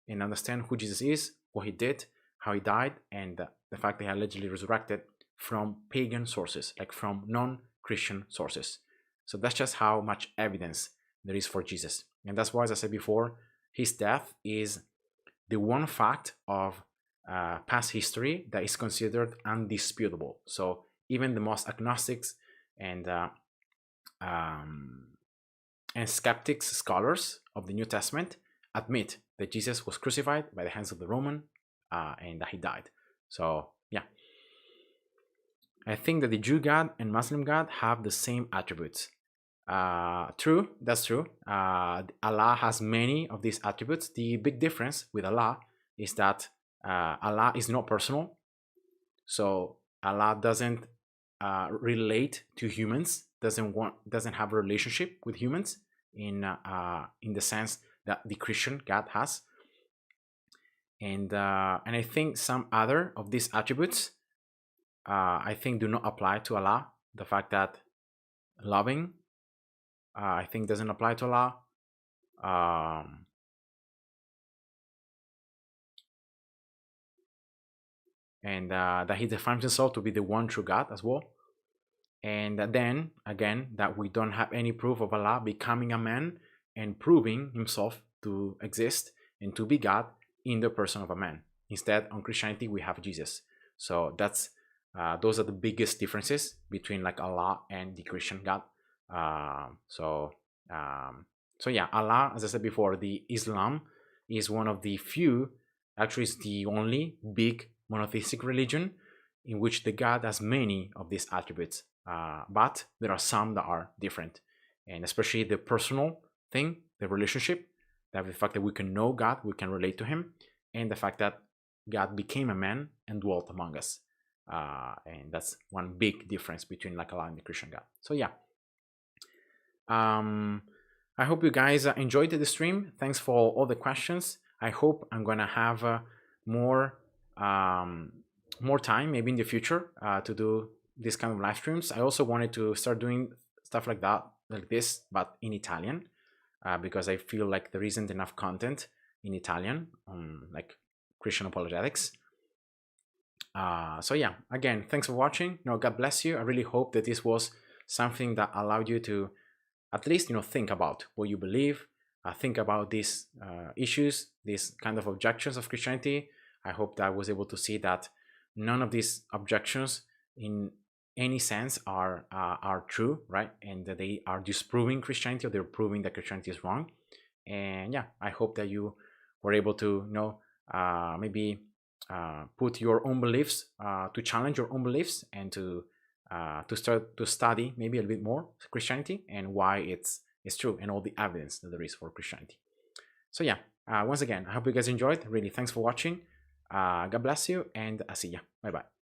and understand who Jesus is, what he did, how he died, and the fact that he allegedly resurrected from pagan sources, like from non-Christian sources. So that's just how much evidence there is for Jesus. And that's why, as I said before, his death is the one fact of past history that is considered undisputable. So even the most agnostics and skeptics, scholars of the New Testament, admit that Jesus was crucified by the hands of the Roman and that he died. So yeah, I think that the Jew God and Muslim God have the same attributes. True, that's true. Allah has many of these attributes. The big difference with Allah is that Allah is not personal. So Allah doesn't relate to humans, doesn't have a relationship with humans in the sense that the Christian God has. And I think some other of these attributes I think do not apply to Allah. The fact that loving I think doesn't apply to Allah. And that he defines himself to be the one true God as well. And then again, that we don't have any proof of Allah becoming a man and proving himself to exist and to be God in the person of a man. Instead, on Christianity, we have Jesus. So that's those are the biggest differences between like Allah and the Christian God. So yeah, Allah, as I said before, the Islam is one of the few, actually it's the only big monotheistic religion in which the God has many of these attributes. But there are some that are different, and especially the personal thing, the relationship, that the fact that we can know God, we can relate to him, and the fact that God became a man and dwelt among us. And that's one big difference between like Allah and the Christian God. So yeah, I hope you guys enjoyed the stream. Thanks for all the questions. I hope I'm gonna have more time maybe in the future to do this kind of live streams. I also wanted to start doing stuff like that, like this, but in Italian, because I feel like there isn't enough content in Italian on like Christian apologetics. So yeah, again, thanks for watching. God bless you. I really hope that this was something that allowed you to at least think about what you believe, think about these issues, these kind of objections of Christianity. I hope that I was able to see that none of these objections in any sense are true, right? And that they are disproving Christianity, or they're proving that Christianity is wrong. And yeah, I hope that you were able to maybe put your own beliefs, to challenge your own beliefs, and to start to study maybe a little bit more Christianity and why it's true, and all the evidence that there is for Christianity. So yeah, once again, I hope you guys enjoyed. Really, thanks for watching. God bless you, and I'll see ya. Bye bye.